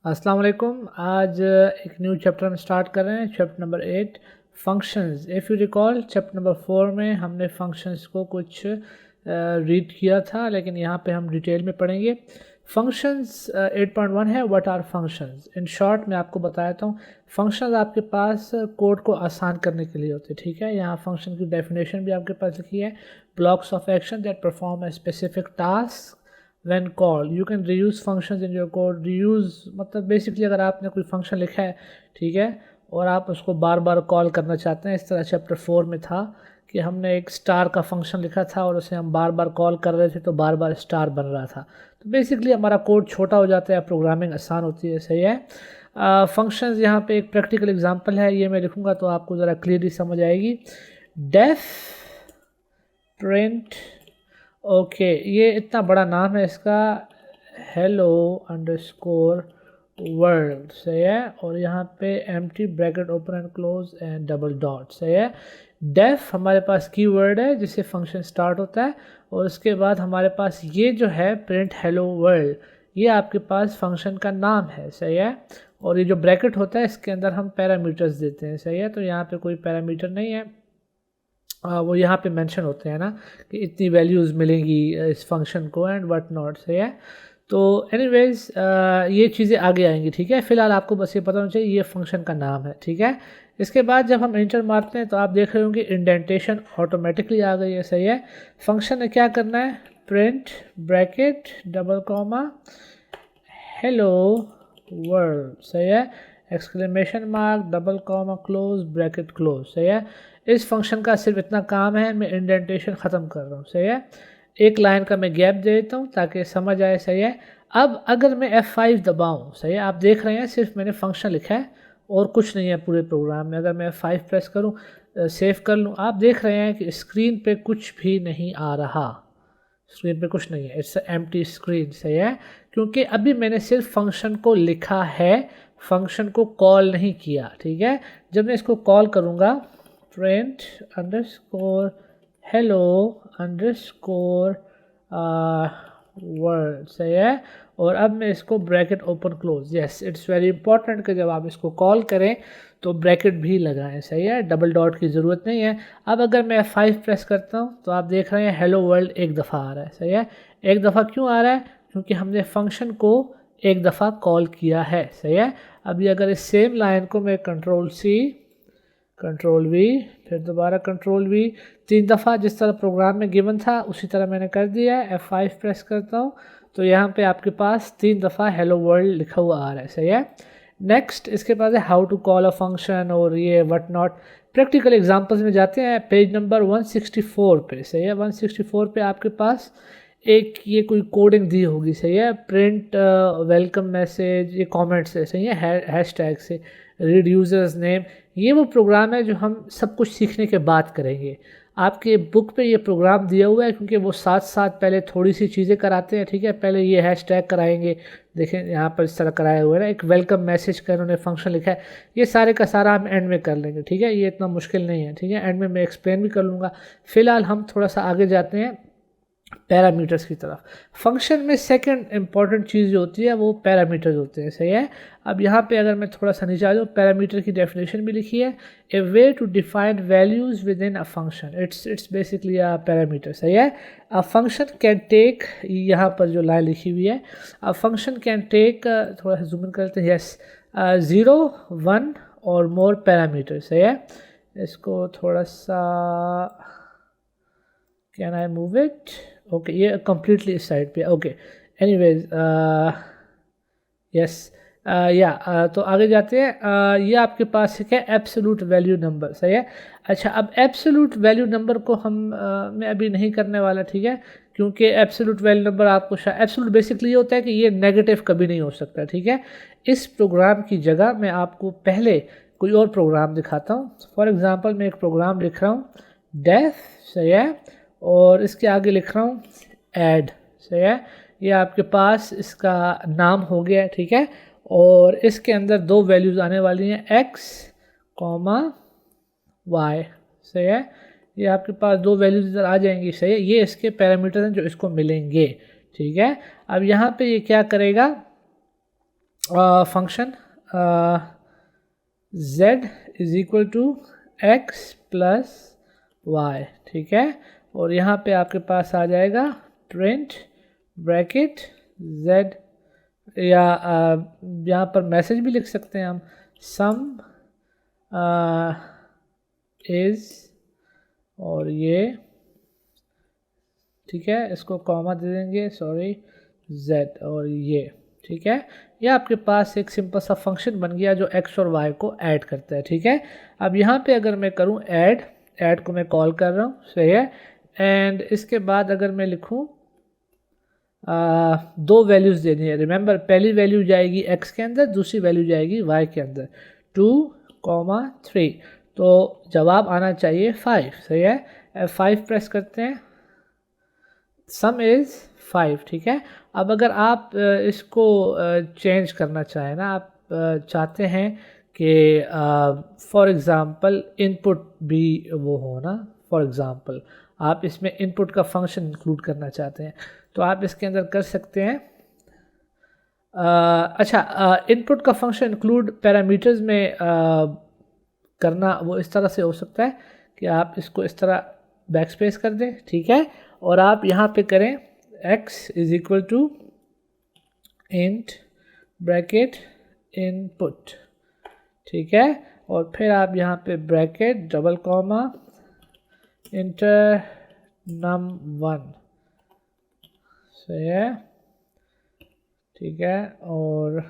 अस्सलाम वालेकुम। आज एक न्यू चैप्टर हम स्टार्ट कर रहे हैं, chapter number 8 functions. If you recall chapter number 4 में हमने फंक्शंस को कुछ रीड किया था, लेकिन यहाँ पे हम डिटेल में पढ़ेंगे। फंक्शंस 8.1 है what are functions. In short मैं आपको बताता हूँ, फंक्शंस आपके पास कोड को आसान करने के लिए होते हैं, ठीक है। यहाँ फंक्शन की डेफिनेशन भी आपके पास लिखी है, blocks of action that perform a specific task when called you can reuse functions in your code। reuse मतलब बेसिकली अगर आपने कोई फंक्शन लिखा है, ठीक है, और आप उसको बार बार कॉल करना चाहते हैं, इस तरह चैप्टर 4 में था कि हमने एक स्टार का फंक्शन लिखा था और उसे हम बार बार कॉल कर रहे थे तो बार बार स्टार बन रहा था। तो बेसिकली हमारा कोड छोटा हो जाता है, प्रोग्रामिंग आसान होती है, सही है। फंक्शंस यहाँ पे एक प्रैक्टिकल एग्जांपल है, ये मैं लिखूँगा तो आपको ज़रा क्लियरली समझ आएगी। डेफ प्रिंट, ओके, ये इतना बड़ा नाम है इसका, हेलो अंडरस्कोर वर्ल्ड, सही है। और यहाँ पे empty bracket open and close and double dot, सही है। डेफ हमारे पास कीवर्ड है जिससे फंक्शन स्टार्ट होता है, और उसके बाद हमारे पास ये जो है प्रिंट हेलो वर्ल्ड, ये आपके पास फंक्शन का नाम है, सही है। और ये जो ब्रैकेट होता है इसके अंदर हम पैरामीटर्स देते हैं, सही है। तो यहाँ पे कोई पैरामीटर नहीं है, वो यहाँ पे मेंशन होते हैं ना कि इतनी वैल्यूज़ मिलेंगी इस फंक्शन को एंड व्हाट नॉट, सही है। तो एनीवेज ये चीज़ें आगे आएंगी, ठीक है। फिलहाल आपको बस ये पता होना चाहिए ये फंक्शन का नाम है, ठीक है। इसके बाद जब हम इंटर मारते हैं तो आप देख रहे होंगे इंडेंटेशन ऑटोमेटिकली आ गई है, सही है। फंक्शन ने क्या करना है, print bracket double comma hello world, सही है, exclamation mark double comma close bracket close, सही है। इस फंक्शन का सिर्फ इतना काम है, मैं इंडेंटेशन ख़त्म कर रहा हूँ, सही है। एक लाइन का मैं गैप दे देता हूँ ताकि समझ आए, सही है। अब अगर मैं F5 दबाऊँ, सही है, आप देख रहे हैं सिर्फ मैंने फंक्शन लिखा है और कुछ नहीं है पूरे प्रोग्राम में। अगर मैं F5 प्रेस करूँ, सेव कर लूँ, आप देख रहे हैं कि स्क्रीन पे कुछ भी नहीं आ रहा, स्क्रीन पे कुछ नहीं है, इट्स एम्प्टी स्क्रीन, सही है। क्योंकि अभी मैंने सिर्फ फंक्शन को लिखा है, फंक्शन को कॉल नहीं किया, ठीक है। जब मैं इसको कॉल करूँगा, print underscore hello underscore word, सही है। और अब मैं इसको bracket open close, yes it's very important कि जब आप इसको कॉल करें तो ब्रैकेट भी लगाएं, सही है, डबल डॉट की ज़रूरत नहीं है। अब अगर मैं F5 प्रेस करता हूँ तो आप देख रहे हैं हेलो वर्ल्ड एक दफ़ा आ रहा है, सही है। एक दफ़ा क्यों आ रहा है, क्योंकि हमने फंक्शन को एक दफ़ा कॉल किया है, सही है। अभी अगर इस सेम लाइन को मैं कंट्रोल C कंट्रोल V फिर दोबारा कंट्रोल V 3 दफ़ा जिस तरह प्रोग्राम में गिवन था उसी तरह मैंने कर दिया है। F5 प्रेस करता हूँ तो यहाँ पे आपके पास 3 दफ़ा हेलो वर्ल्ड लिखा हुआ आ रहा है, सही है। नेक्स्ट इसके पास है how to call a function और ये व्हाट नॉट। प्रैक्टिकल एग्जांपल्स में जाते हैं, पेज नंबर 164 पे, सही है। 164 पे आपके पास एक ये कोई कोडिंग दी होगी, सही है। प्रिंट वेलकम मैसेज, ये कमेंट्स है, सही है, हैशटैग से रीड यूज़र्स नेम। ये वो प्रोग्राम है जो हम सब कुछ सीखने के बाद करेंगे। आपके बुक पे ये प्रोग्राम दिया हुआ है क्योंकि वो साथ साथ पहले थोड़ी सी चीज़ें कराते हैं, ठीक है। पहले ये हैशटैग कराएंगे, देखें यहाँ पर इस तरह कराया हुआ है ना, एक वेलकम मैसेज का उन्होंने फंक्शन लिखा है। ये सारे का सारा हम एंड में कर लेंगे, ठीक है, ये इतना मुश्किल नहीं है, ठीक है। एंड में मैं एक्सप्लेन भी कर लूँगा। फिलहाल हम थोड़ा सा आगे जाते हैं पैरामीटर्स की तरफ। फंक्शन में सेकंड इंपॉर्टेंट चीज़ जो होती है वो पैरामीटर्स होते हैं, सही है। अब यहाँ पे अगर मैं थोड़ा सा नीचे आ जाऊँ, पैरामीटर की डेफिनेशन भी लिखी है, a way to define values within a function, it's basically a parameter, सही है। अ फंक्शन कैन टेक, यहाँ पर जो लाइन लिखी हुई है, अ फंक्शन कैन टेक, थोड़ा सा जूम इन करते हैं, यस, 0 1 और मोर पैरामीटर, सही है। इसको थोड़ा सा, can I move it, okay, ये कम्प्लीटली इस साइड पे, ओके। एनीवेज यस, या तो आगे जाते हैं। ये आपके पास है क्या, एब्सोल्यूट वैल्यू नंबर, सही है। अच्छा, अब एब्सोल्यूट वैल्यू नंबर को हम मैं अभी नहीं करने वाला, ठीक है, क्योंकि एब्सोल्यूट वैल्यू नंबर आपको एब्सोल्यूट बेसिकली ये होता है कि ये नेगेटिव कभी नहीं हो सकता, ठीक है। इस प्रोग्राम की जगह मैं आपको पहले कोई और प्रोग्राम दिखाता हूँ। फॉर एग्ज़ाम्पल मैं एक प्रोग्राम लिख रहा हूँ डेफ, सही है, और इसके आगे लिख रहा हूँ ऐड, सही है। ये आपके पास इसका नाम हो गया, ठीक है। और इसके अंदर दो वैल्यूज़ आने वाली हैं, x कॉमा y, सही है। ये आपके पास दो वैल्यूज़ इधर आ जाएंगी, सही है। ये इसके पैरामीटर हैं जो इसको मिलेंगे, ठीक है। अब यहाँ पे ये क्या करेगा, function z is equal to x plus y, ठीक है। और यहाँ पे आपके पास आ जाएगा प्रिंट ब्रैकेट z, या यहाँ पर मैसेज भी लिख सकते हैं हम, सम इज, और ये ठीक है, इसको कॉमा दे देंगे, सॉरी, z, और ये ठीक है। ये आपके पास एक सिंपल सा फंक्शन बन गया जो x और y को ऐड करता है, ठीक है। अब यहाँ पे अगर मैं करूँ ऐड को मैं कॉल कर रहा हूँ, सही है। एंड इसके बाद अगर मैं लिखूँ दो वैल्यूज़ देनी है, रिमेंबर पहली वैल्यू जाएगी x के अंदर, दूसरी वैल्यू जाएगी y के अंदर, 2, 3, तो जवाब आना चाहिए 5, सही है। F5 प्रेस करते हैं, सम इज़ 5, ठीक है। अब अगर आप इसको चेंज करना चाहें ना, आप चाहते हैं कि फॉर एग्ज़ाम्पल इनपुट भी वो हो ना, फॉर एग्ज़ाम्पल आप इसमें इनपुट का फंक्शन इंक्लूड करना चाहते हैं, तो आप इसके अंदर कर सकते हैं। अच्छा, इनपुट का फंक्शन इंक्लूड पैरामीटर्स में करना वो इस तरह से हो सकता है कि आप इसको इस तरह बैक स्पेस कर दें, ठीक है। और आप यहाँ पे करें x is equal to int bracket input, ठीक है। और फिर आप यहाँ पे bracket double comma inter num1, सही है, ठीक है। और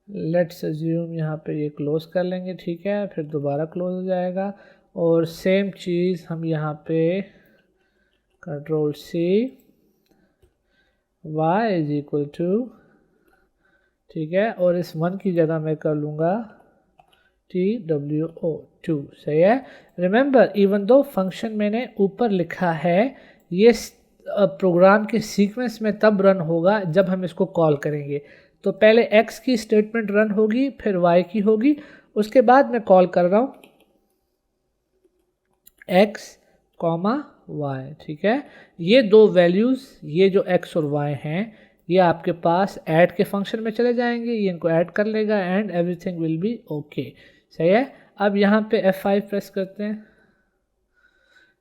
लेट्स अज्यूम यहाँ पे ये क्लोज कर लेंगे, ठीक है, फिर दोबारा क्लोज हो जाएगा। और सेम चीज़ हम यहाँ पे Ctrl+C, y is equal to, ठीक है, और इस 1 की जगह मैं कर लूँगा TWO2, सही है। रिमेंबर इवन दो फंक्शन मैंने ऊपर लिखा है, ये प्रोग्राम के सीक्वेंस में तब रन होगा जब हम इसको कॉल करेंगे। तो पहले x की स्टेटमेंट रन होगी, फिर y की होगी, उसके बाद मैं कॉल कर रहा हूँ x, y, ठीक है। ये दो वैल्यूज़, ये जो x और y हैं, ये आपके पास ऐड के फंक्शन में चले जाएंगे, ये इनको ऐड कर लेगा and everything will be okay, सही है। अब यहाँ पे F5 प्रेस करते हैं,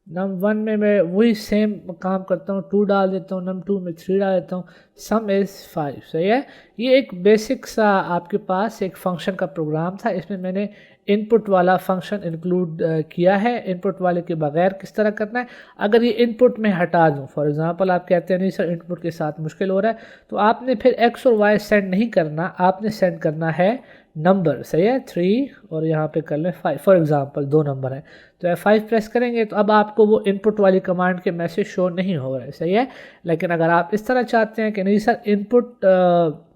num1 में मैं वही सेम काम करता हूँ, 2 डाल देता हूँ, num2 में 3 डाल देता हूँ, सम इज़ 5, सही है। ये एक बेसिक सा आपके पास एक फंक्शन का प्रोग्राम था, इसमें मैंने इनपुट वाला फंक्शन इंक्लूड किया है। इनपुट वाले के बगैर किस तरह करना है, अगर ये इनपुट में हटा दूँ, फॉर एग्जांपल आप कहते हैं नहीं सर इनपुट के साथ मुश्किल हो रहा है, तो आपने फिर x और y सेंड नहीं करना, आपने सेंड करना है नंबर, सही है, 3 और यहाँ पे कर लें 5, फॉर एग्जांपल 2 नंबर हैं, तो F5 प्रेस करेंगे तो अब आपको वो इनपुट वाली कमांड के मैसेज शो नहीं हो रहा है, सही है। लेकिन अगर आप इस तरह चाहते हैं कि नहीं सर इनपुट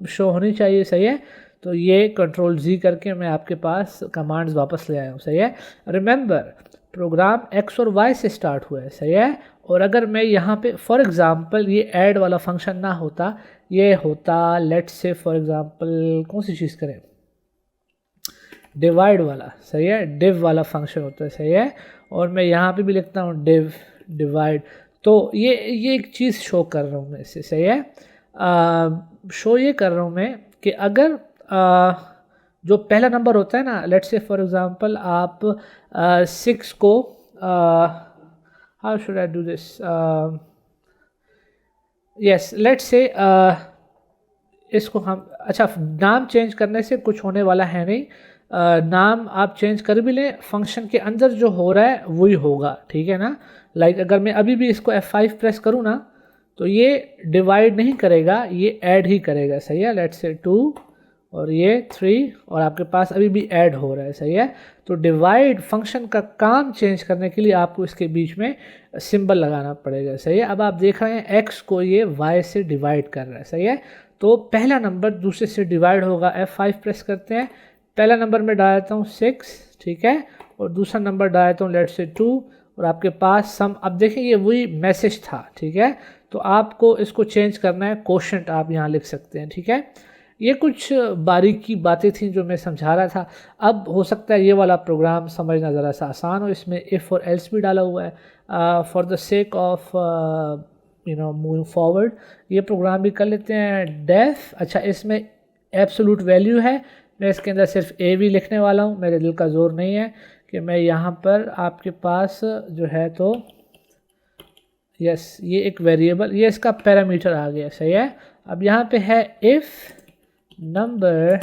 शो होनी चाहिए, सही है, तो ये Ctrl+Z करके मैं आपके पास कमांड्स वापस ले आया हूँ, सही है। रिमेंबर प्रोग्राम x और y से स्टार्ट हुआ है, सही है। और अगर मैं यहाँ पे फॉर एग्जांपल ये ऐड वाला फंक्शन ना होता, ये होता लेट्स से फॉर एग्जांपल कौन सी चीज़ करें, डिवाइड वाला, सही है, डिव वाला फंक्शन होता है, सही है। और मैं यहाँ पे भी लिखता हूँ डिव डिवाइड, तो ये एक चीज़ शो कर रहा हूँ मैं इससे, सही है। शो ये कर रहा हूँ मैं कि अगर जो पहला नंबर होता है ना, लेट्स से फॉर एग्जांपल आप 6 को how should I do this, yes let's say इसको हम, अच्छा नाम चेंज करने से कुछ होने वाला है नहीं, नाम आप चेंज कर भी लें, फंक्शन के अंदर जो हो रहा है वही होगा, ठीक है ना। लाइक अगर मैं अभी भी इसको F5 प्रेस करूँ ना, तो ये डिवाइड नहीं करेगा, ये ऐड ही करेगा, सही है। लेट्स से 2 और ये 3 और आपके पास अभी भी ऐड हो रहा है, सही है। तो डिवाइड फंक्शन का काम चेंज करने के लिए आपको इसके बीच में सिंबल लगाना पड़ेगा, सही है। अब आप देख रहे हैं x को ये y से डिवाइड कर रहा है, सही है। तो पहला नंबर दूसरे से डिवाइड होगा, F5 प्रेस करते हैं, पहला नंबर में डाल देता हूँ 6, ठीक है, और दूसरा नंबर डाल देता हूँ लेट्स से 2 और आपके पास सम, अब देखें ये वही मैसेज था, ठीक है। तो आपको इसको चेंज करना है, कोशेंट आप यहाँ लिख सकते हैं, ठीक है। ये कुछ बारीकी बातें थी जो मैं समझा रहा था। अब हो सकता है ये वाला प्रोग्राम समझना ज़रा सा आसान हो, इसमें इफ़ और एल्स भी डाला हुआ है for the sake of moving forward. ये प्रोग्राम भी कर लेते हैं डेफ, अच्छा इसमें एब्सोलूट वैल्यू है। मैं इसके अंदर सिर्फ ए वी लिखने वाला हूँ, मेरे दिल का ज़ोर नहीं है कि मैं यहाँ पर आपके पास जो है तो यस ये एक वेरिएबल, ये इसका पैरामीटर आ गया, सही है। अब यहाँ पे है if number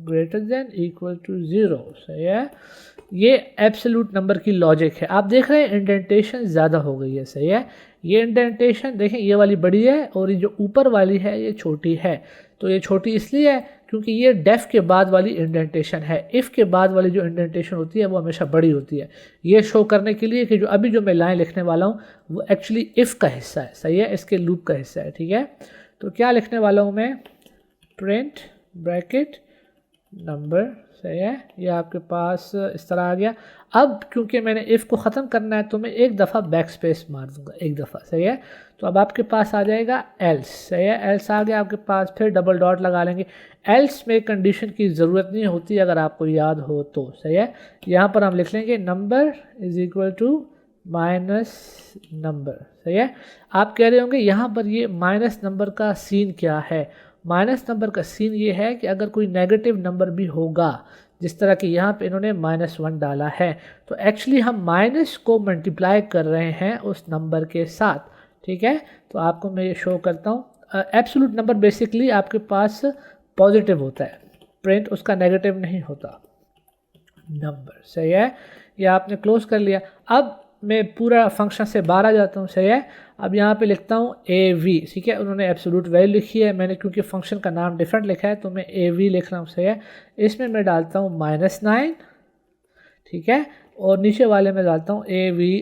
greater than equal to 0, सही है। ये एब्सोल्यूट नंबर की लॉजिक है। आप देख रहे हैं इंडेंटेशन ज़्यादा हो गई है, सही है। ये इंडेंटेशन देखें, ये वाली बड़ी है और ये जो ऊपर वाली है ये छोटी है। तो ये छोटी इसलिए है क्योंकि ये डेफ के बाद वाली इंडेंटेशन है। इफ़ के बाद वाली जो इंडेंटेशन होती है वो हमेशा बड़ी होती है। ये शो करने के लिए कि जो अभी जो मैं लाइन लिखने वाला हूँ वो एक्चुअली इफ़ का हिस्सा है, सही है, इसके लूप का हिस्सा है, ठीक है। तो क्या लिखने वाला हूँ मैं, प्रिंट ब्रैकेट नंबर, सही है। ये आपके पास इस तरह आ गया। अब क्योंकि मैंने इफ़ को ख़त्म करना है तो मैं एक दफ़ा बैक स्पेस मार दूंगा, एक दफ़ा, सही है। तो अब आपके पास आ जाएगा एल्स, सही है। एल्स आ गया आपके पास, फिर डबल डॉट लगा लेंगे। एल्स में कंडीशन की ज़रूरत नहीं होती अगर आपको याद हो तो, सही है। यहाँ पर हम लिख लेंगे number is equal to minus number, सही है। आप कह रहे होंगे यहाँ पर ये माइनस नंबर का सीन क्या है। माइनस नंबर का सीन ये है कि अगर कोई नेगेटिव नंबर भी होगा, जिस तरह कि यहाँ पे इन्होंने -1 डाला है, तो एक्चुअली हम माइनस को मल्टीप्लाई कर रहे हैं उस नंबर के साथ, ठीक है। तो आपको मैं ये शो करता हूँ। एब्सोल्यूट नंबर बेसिकली आपके पास पॉजिटिव होता है, प्रिंट उसका नेगेटिव नहीं होता नंबर, सही है। ये आपने क्लोज कर लिया। अब मैं पूरा फंक्शन से बाहर आ जाता हूँ, सही है। अब यहाँ पे लिखता हूँ ए वी, ठीक है। उन्होंने एब्सोल्यूट वैल्यू लिखी है, मैंने क्योंकि फंक्शन का नाम डिफरेंट लिखा है तो मैं ए वी लिख रहा हूँ, सही है। इसमें मैं डालता हूँ -9, ठीक है, और नीचे वाले में डालता हूँ ए वी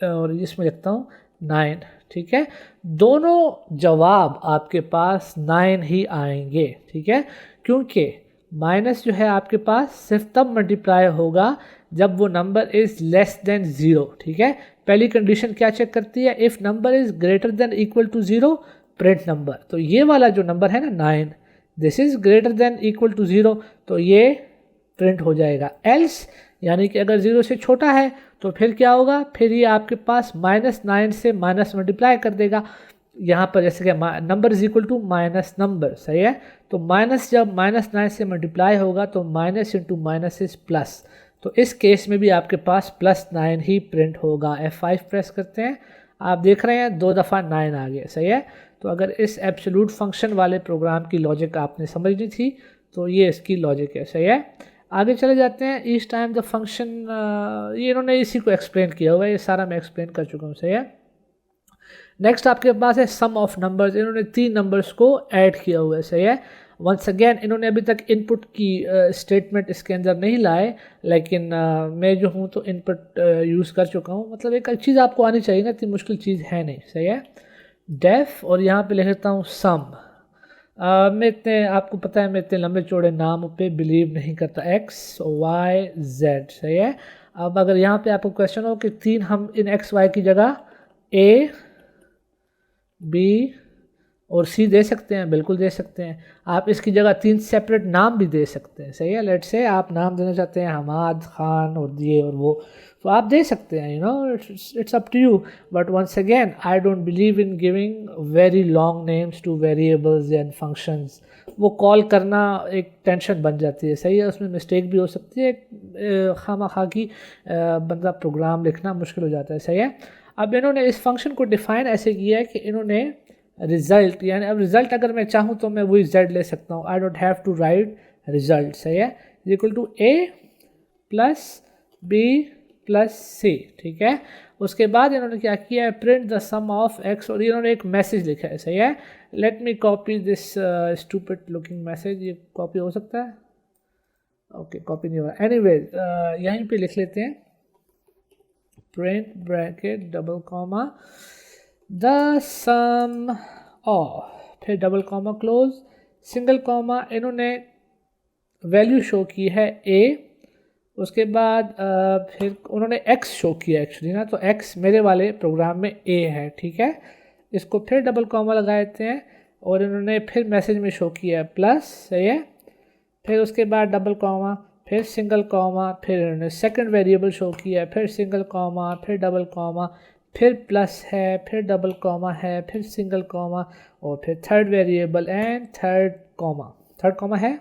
और इसमें लिखता हूँ 9, ठीक है। दोनों जवाब आपके पास 9 ही आएंगे, ठीक है, क्योंकि माइनस जो है आपके पास सिर्फ तब मल्टीप्लाई होगा जब वो नंबर इज़ लेस देन 0, ठीक है। पहली कंडीशन क्या चेक करती है, if number is greater than equal to 0 print number. तो ये वाला जो नंबर है ना 9, this is greater than equal to 0, तो ये प्रिंट हो जाएगा। एल्स यानी कि अगर 0 से छोटा है तो फिर क्या होगा, फिर ये आपके पास -9 से माइनस मल्टीप्लाई कर देगा। यहाँ पर जैसे कि number is equal to minus number, सही है। तो माइनस जब -9 से मल्टीप्लाई होगा तो minus into minus is plus, तो इस केस में भी आपके पास +9 ही प्रिंट होगा। F5 प्रेस करते हैं, आप देख रहे हैं 2 दफ़ा 9 आ गया, सही है। तो अगर इस एब्सोल्यूट फंक्शन वाले प्रोग्राम की लॉजिक आपने समझनी थी तो ये इसकी लॉजिक है, सही है। आगे चले जाते हैं। ईच टाइम द फंक्शन, ये इन्होंने इसी को एक्सप्लेन किया हुआ है, ये सारा मैं एक्सप्लेन कर चुका हूँ, सही है। नेक्स्ट आपके पास है सम ऑफ नंबर्स, इन्होंने 3 नंबर्स को ऐड किया हुआ है, सही है। वंस अगेन इन्होंने अभी तक इनपुट की स्टेटमेंट इसके अंदर नहीं लाए, लेकिन मैं जो हूँ तो इनपुट यूज़ कर चुका हूँ। मतलब एक चीज़ आपको आनी चाहिए ना, इतनी मुश्किल चीज़ है नहीं, सही है। डेफ और यहाँ पे लिख देता हूँ सम। मैं इतने, आपको पता है मैं इतने लंबे चौड़े नाम पे बिलीव नहीं करता, X Y Z, सही है। अब अगर यहाँ पे आपको क्वेश्चन हो कि 3 हम इन X Y की जगह A B और C दे सकते हैं, बिल्कुल दे सकते हैं। आप इसकी जगह 3 सेपरेट नाम भी दे सकते हैं, सही है। लेट से आप नाम देना चाहते हैं हमाद खान और ये और वो, तो आप दे सकते हैं, you know, it's up to you. But once again I don't believe in giving very long names to variables and functions. वो कॉल करना एक टेंशन बन जाती है, सही है, उसमें मिस्टेक भी हो सकती है, खामा-खा की बंदा प्रोग्राम लिखना मुश्किल हो जाता है, सही है। अब इन्होंने इस फंक्शन को डिफ़ाइन ऐसे किया है कि इन्होंने रिज़ल्ट, यानी अब रिज़ल्ट अगर मैं चाहूँ तो मैं वही Z ले सकता हूँ, I don't have to write result, सही है, equal to A plus B plus C, ठीक है। उसके बाद इन्होंने क्या किया है, print the sum of X, और इन्होंने एक मैसेज लिखा है, सही है। Let me copy this stupid looking message, ये कॉपी हो सकता है, ओके कॉपी नहीं हो रहा, एनीवेज यहीं पे लिख लेते हैं, print bracket double comma the sum of, फिर double comma close, single comma, इन्होंने वैल्यू शो की है A, उसके बाद फिर उन्होंने X शो किया एक्चुअली ना, तो X मेरे वाले प्रोग्राम में A है, ठीक है। इसको फिर डबल कॉमा लगा देते हैं और इन्होंने फिर मैसेज में शो किया है प्लस, सही है। फिर उसके बाद डबल कॉमा, फिर सिंगल कॉमा, फिर इन्होंने सेकंड वेरिएबल शो किया है, फिर सिंगल कॉमा, फिर डबल कॉमा, फिर प्लस है, फिर डबल कॉमा है, फिर सिंगल कॉमा और फिर third variable and third comma है,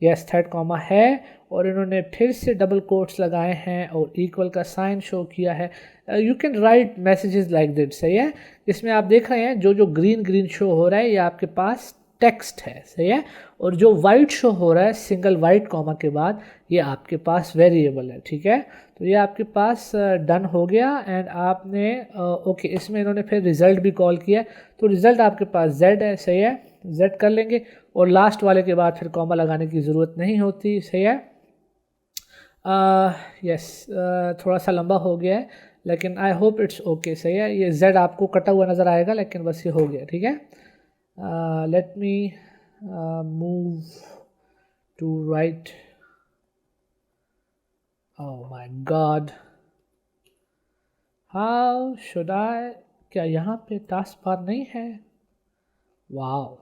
यस थर्ड कॉमा है। और इन्होंने फिर से डबल कोट्स लगाए हैं और इक्वल का साइन शो किया है। You can write messages like that, सही है। इसमें आप देख रहे हैं जो जो ग्रीन शो हो रहा है ये आपके पास टेक्स्ट है, सही है। और जो वाइट शो हो रहा है सिंगल वाइट कॉमा के बाद ये आपके पास वेरिएबल है, ठीक है। तो ये आपके पास डन हो गया एंड आपने ओके इसमें इन्होंने फिर रिज़ल्ट भी कॉल किया, तो रिज़ल्ट आपके पास z है, सही है, z कर लेंगे। और लास्ट वाले के बाद फिर कॉमा लगाने की ज़रूरत नहीं होती, सही है। यस थोड़ा सा लंबा हो गया है लेकिन आई होप इट्स ओके, सही है। ये z आपको कटा हुआ नज़र आएगा लेकिन बस ये हो गया, ठीक है। Let me move to right. Oh my god, how should I, क्या यहाँ पे टास्क बार नहीं है? वाओ,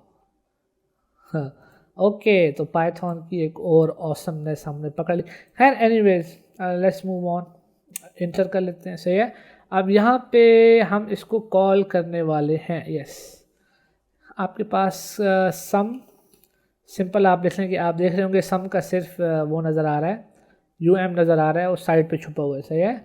ओके तो पाइथन की एक और ऑसमनेस हमने पकड़ ली। खैर anyways let's move on, inter कर लेते हैं, सही है। अब यहाँ पे हम इसको कॉल करने वाले हैं, यस। आपके पास सम सिंपल आप देख लें कि आप देख रहे होंगे सम का सिर्फ वो नज़र आ रहा है, UM नज़र आ रहा है और साइड पे छुपा हुआ है, सही है,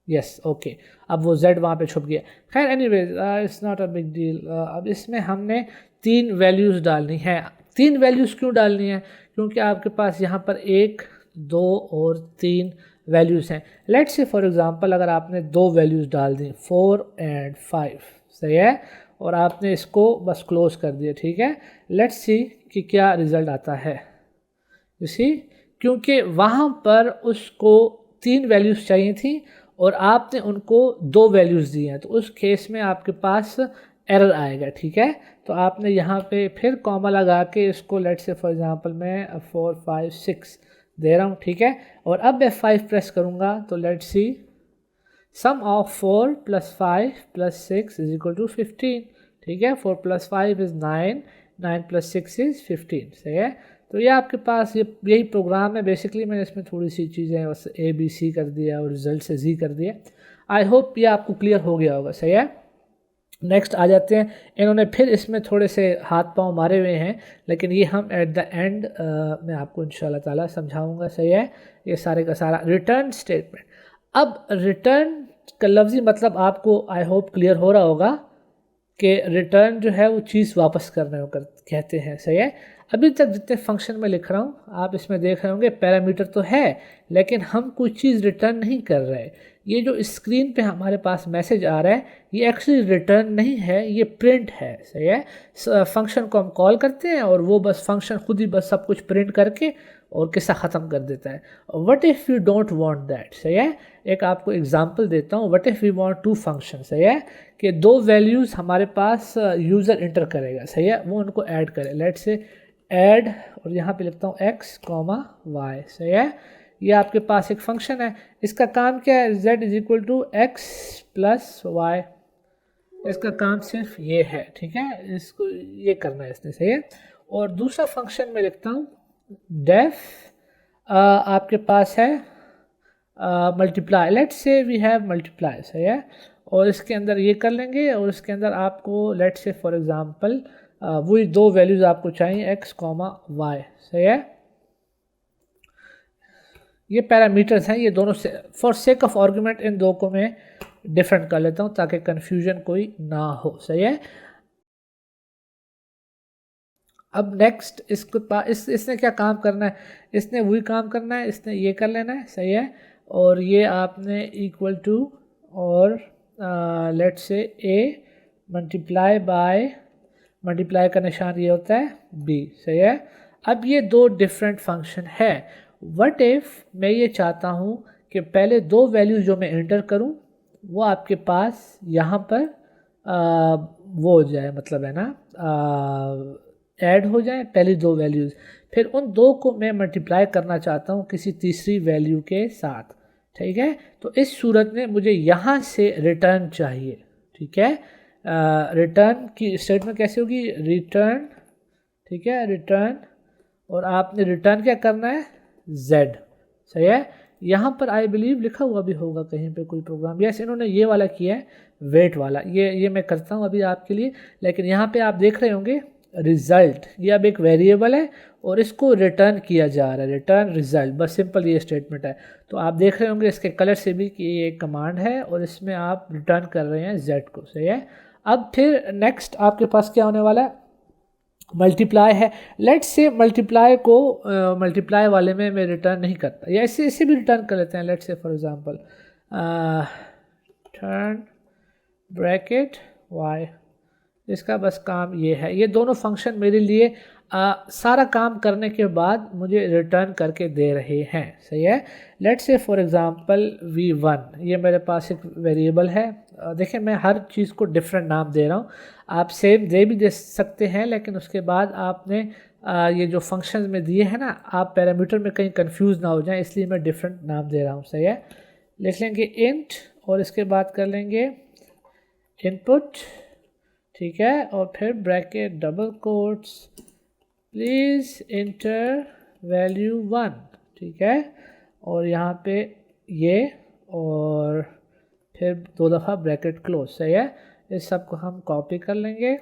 यस ओके। अब वो z वहाँ पे छुप गया। खैर anyways it's not a big deal. अब इसमें हमने 3 वैल्यूज़ डालनी है। 3 वैल्यूज़ क्यों डालनी है? क्योंकि आपके पास यहाँ पर 1, 2 और 3 वैल्यूज़ हैं। लेट्स से फॉर एग्ज़ाम्पल अगर आपने 2 वैल्यूज़ डाल दी 4 एंड 5, सही है, और आपने इसको बस क्लोज कर दिया, ठीक है। लेट्स सी कि क्या रिज़ल्ट आता है। इसी क्योंकि वहाँ पर उसको 3 वैल्यूज़ चाहिए थी और आपने उनको 2 वैल्यूज़ दी हैं, तो उस केस में आपके पास एरर आएगा, ठीक है। तो आपने यहाँ पे फिर कॉमा लगा के इसको लेट्स से फॉर एग्जांपल मैं 4, 5, 6 दे रहा हूँ, ठीक है। और अब मैं 5 प्रेस करूँगा तो लेट्स सी सम ऑफ 4 + 5 + 6 = 15, ठीक है। 4 + 5 इज़ 9, 9 + 6 इज़ 15, सही है। तो ये आपके पास यही प्रोग्राम है बेसिकली। मैंने इसमें थोड़ी सी चीज़ें बस ABC कर दिया और रिजल्ट से Z कर दिया। आई होप ये आपको क्लियर हो गया होगा, सही है। नेक्स्ट आ जाते हैं, इन्होंने फिर इसमें थोड़े से हाथ पांव मारे हुए हैं लेकिन ये हम एट द एंड मैं आपको इंशाल्लाह ताला समझाऊंगा, सही है। ये सारे का सारा रिटर्न स्टेटमेंट। अब रिटर्न का लफ्ज़ी मतलब आपको आई होप क्लियर हो रहा होगा कि रिटर्न जो है वो चीज़ वापस करने को कहते हैं, सही है। अभी तक जितने फंक्शन में लिख रहा हूँ आप इसमें देख रहे होंगे पैरामीटर तो है लेकिन हम कोई चीज़ रिटर्न नहीं कर रहे। ये जो स्क्रीन पे हमारे पास मैसेज आ रहा है ये एक्चुअली रिटर्न नहीं है, ये प्रिंट है, सही है। फंक्शन को हम कॉल करते हैं और वो बस फंक्शन खुद ही बस सब कुछ प्रिंट करके और किस्सा ख़त्म कर देता है। What if you don't want that, सही है। एक आपको एग्जांपल देता हूँ, what if we want 2 function, सही है, कि 2 वैल्यूज़ हमारे पास यूज़र इंटर करेगा, सही है, वो उनको ऐड करे। लेट्स से ऐड और यहाँ पे लिखता हूँ x, y, सही है। ये आपके पास एक फंक्शन है, इसका काम क्या है, z = x + y। इसका काम सिर्फ ये है, ठीक है, इसको ये करना है इसने, सही है। और दूसरा फंक्शन में लिखता हूँ डेफ, आपके पास है multiply. Let's say we have multiply, सही है। और इसके अंदर ये कर लेंगे और इसके अंदर आपको लेट्स से फॉर एग्जांपल वही 2 वैल्यूज़ आपको चाहिए x, y, सही है। ये पैरामीटर्स हैं, ये दोनों से फॉर सेक ऑफ आर्गुमेंट इन दो को मैं डिफरेंट कर लेता हूँ ताकि कन्फ्यूजन कोई ना हो, सही है। अब नेक्स्ट इसने क्या काम करना है, इसने वही काम करना है, इसने ये कर लेना है, सही है। और ये आपने इक्वल टू और लेट्स से a मल्टीप्लाई का निशान ये होता है b, सही है। अब ये 2 डिफरेंट फंक्शन है। व्हाट इफ़ मैं ये चाहता हूँ कि पहले 2 वैल्यूज़ जो मैं एंटर करूँ वो आपके पास यहाँ पर वो हो जाए, मतलब है ना ऐड हो जाए पहली 2 वैल्यूज़, फिर उन 2 को मैं मल्टीप्लाई करना चाहता हूँ किसी तीसरी वैल्यू के साथ, ठीक है। तो इस सूरत में मुझे यहाँ से रिटर्न चाहिए, ठीक है। रिटर्न की स्टेटमेंट कैसे होगी, रिटर्न, ठीक है, रिटर्न, और आपने रिटर्न क्या करना है z, सही है। यहाँ पर आई बिलीव लिखा हुआ भी होगा कहीं पे कोई प्रोग्राम, यस इन्होंने ये वाला किया है वेट वाला, ये मैं करता हूँ अभी आपके लिए। लेकिन यहाँ पे आप देख रहे होंगे रिज़ल्ट, ये अब एक वेरिएबल है और इसको रिटर्न किया जा रहा है, रिटर्न रिज़ल्ट, बस सिंपल ये स्टेटमेंट है। तो आप देख रहे होंगे इसके कलर से भी कि ये एक कमांड है और इसमें आप रिटर्न कर रहे हैं z को, सही है। अब फिर नेक्स्ट आपके पास क्या होने वाला है, मल्टीप्लाई है। लेट्स से मल्टीप्लाई को मल्टीप्लाई वाले में मैं रिटर्न नहीं करता, या इसे भी रिटर्न कर लेते हैं। Let's say for example turn bracket y, इसका बस काम ये है। ये दोनों फंक्शन मेरे लिए सारा काम करने के बाद मुझे रिटर्न करके दे रहे हैं, सही है। Let's say for example v1, ये मेरे पास एक वेरिएबल है। देखिए मैं हर चीज़ को डिफरेंट नाम दे रहा हूँ, आप सेम दे भी दे सकते हैं, लेकिन उसके बाद आपने ये जो फंक्शन में दिए हैं ना, आप पैरामीटर में कहीं कंफ्यूज ना हो जाएं, इसलिए मैं डिफरेंट नाम दे रहा हूँ, सही है। लिख लेंगे इंट और इसके बाद कर लेंगे इनपुट, ठीक है, और फिर bracket double quotes please enter value 1, ठीक है, और यहाँ पे ये और फिर 2 दफ़ा ब्रैकेट क्लोज, सही है। इस सब को हम कॉपी कर लेंगे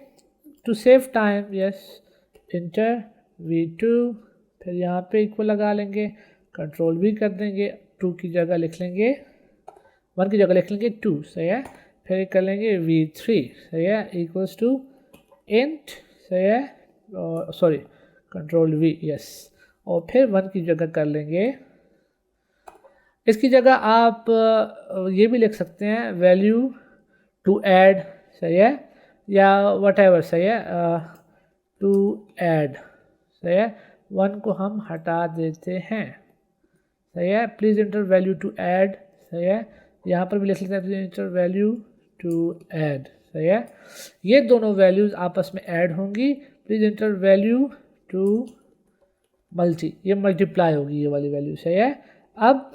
to save time, yes enter v2, फिर यहाँ पे इक्वल लगा लेंगे, कंट्रोल भी कर देंगे, 2 की जगह लिख लेंगे 1 की जगह लिख लेंगे 2, सही है। फिर कर लेंगे v3, सही है, इक्वल्स टू इंट, सही है, और सॉरी कंट्रोल v, यस, और फिर 1 की जगह कर लेंगे, इसकी जगह आप ये भी लिख सकते हैं वैल्यू टू ऐड, सही है, या वट एवर, सही है, टू ऐड, सही है। 1 को हम हटा देते हैं, सही है। Please enter value to add, सही है, यहाँ पर भी लिख लेते हैं please enter value to add, सही है। ये दोनों वैल्यूज़ आपस में ऐड होंगी, please enter value to multi, ये मल्टीप्लाई होगी ये वाली वैल्यू, सही है। अब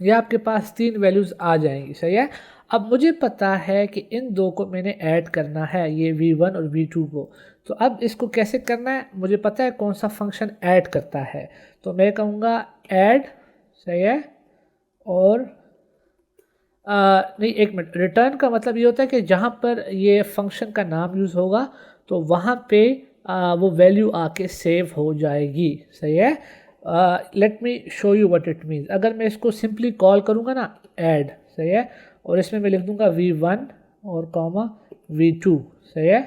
ये आपके पास 3 वैल्यूज़ आ जाएंगी, सही है। अब मुझे पता है कि इन 2 को मैंने ऐड करना है, ये v1 और v2 को, तो अब इसको कैसे करना है, मुझे पता है कौन सा फंक्शन ऐड करता है, तो मैं कहूँगा ऐड, सही है, और नहीं एक मिनट, रिटर्न का मतलब ये होता है कि जहाँ पर ये फंक्शन का नाम यूज़ होगा तो वहाँ पे वो वैल्यू आके सेव हो जाएगी, सही है। Let me show you what it means. अगर मैं इसको सिंपली कॉल करूँगा ना ऐड, सही है, और इसमें मैं लिख दूँगा v1 और कॉमा v2, सही है,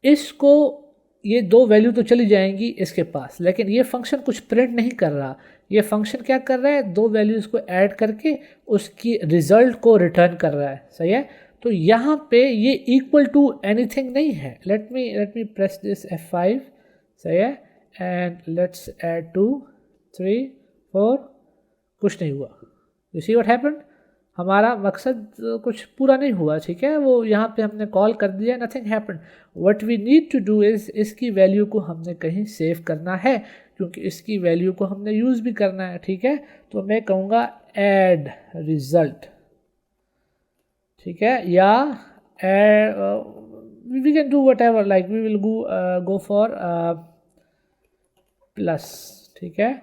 इसको ये 2 वैल्यू तो चली जाएंगी इसके पास, लेकिन ये फंक्शन कुछ प्रिंट नहीं कर रहा, ये फंक्शन क्या कर रहा है, 2 वैल्यूज़ को ऐड करके उसकी रिज़ल्ट को रिटर्न कर रहा है, सही है। तो यहाँ पे ये इक्वल टू एनीथिंग नहीं है। Let me press this F5, सही है, एंड लेट्स ऐड 2 3 4, कुछ नहीं हुआ। यू सी व्हाट हैपेंड, हमारा मकसद कुछ पूरा नहीं हुआ, ठीक है, वो यहाँ पे हमने कॉल कर दिया, nothing happened. What we need to do is इसकी वैल्यू को हमने कहीं सेव करना है, क्योंकि इसकी वैल्यू को हमने यूज़ भी करना है, ठीक है। तो मैं कहूँगा ऐड रिज़ल्ट, ठीक है, या we can do whatever, like we will go for plus, ठीक है,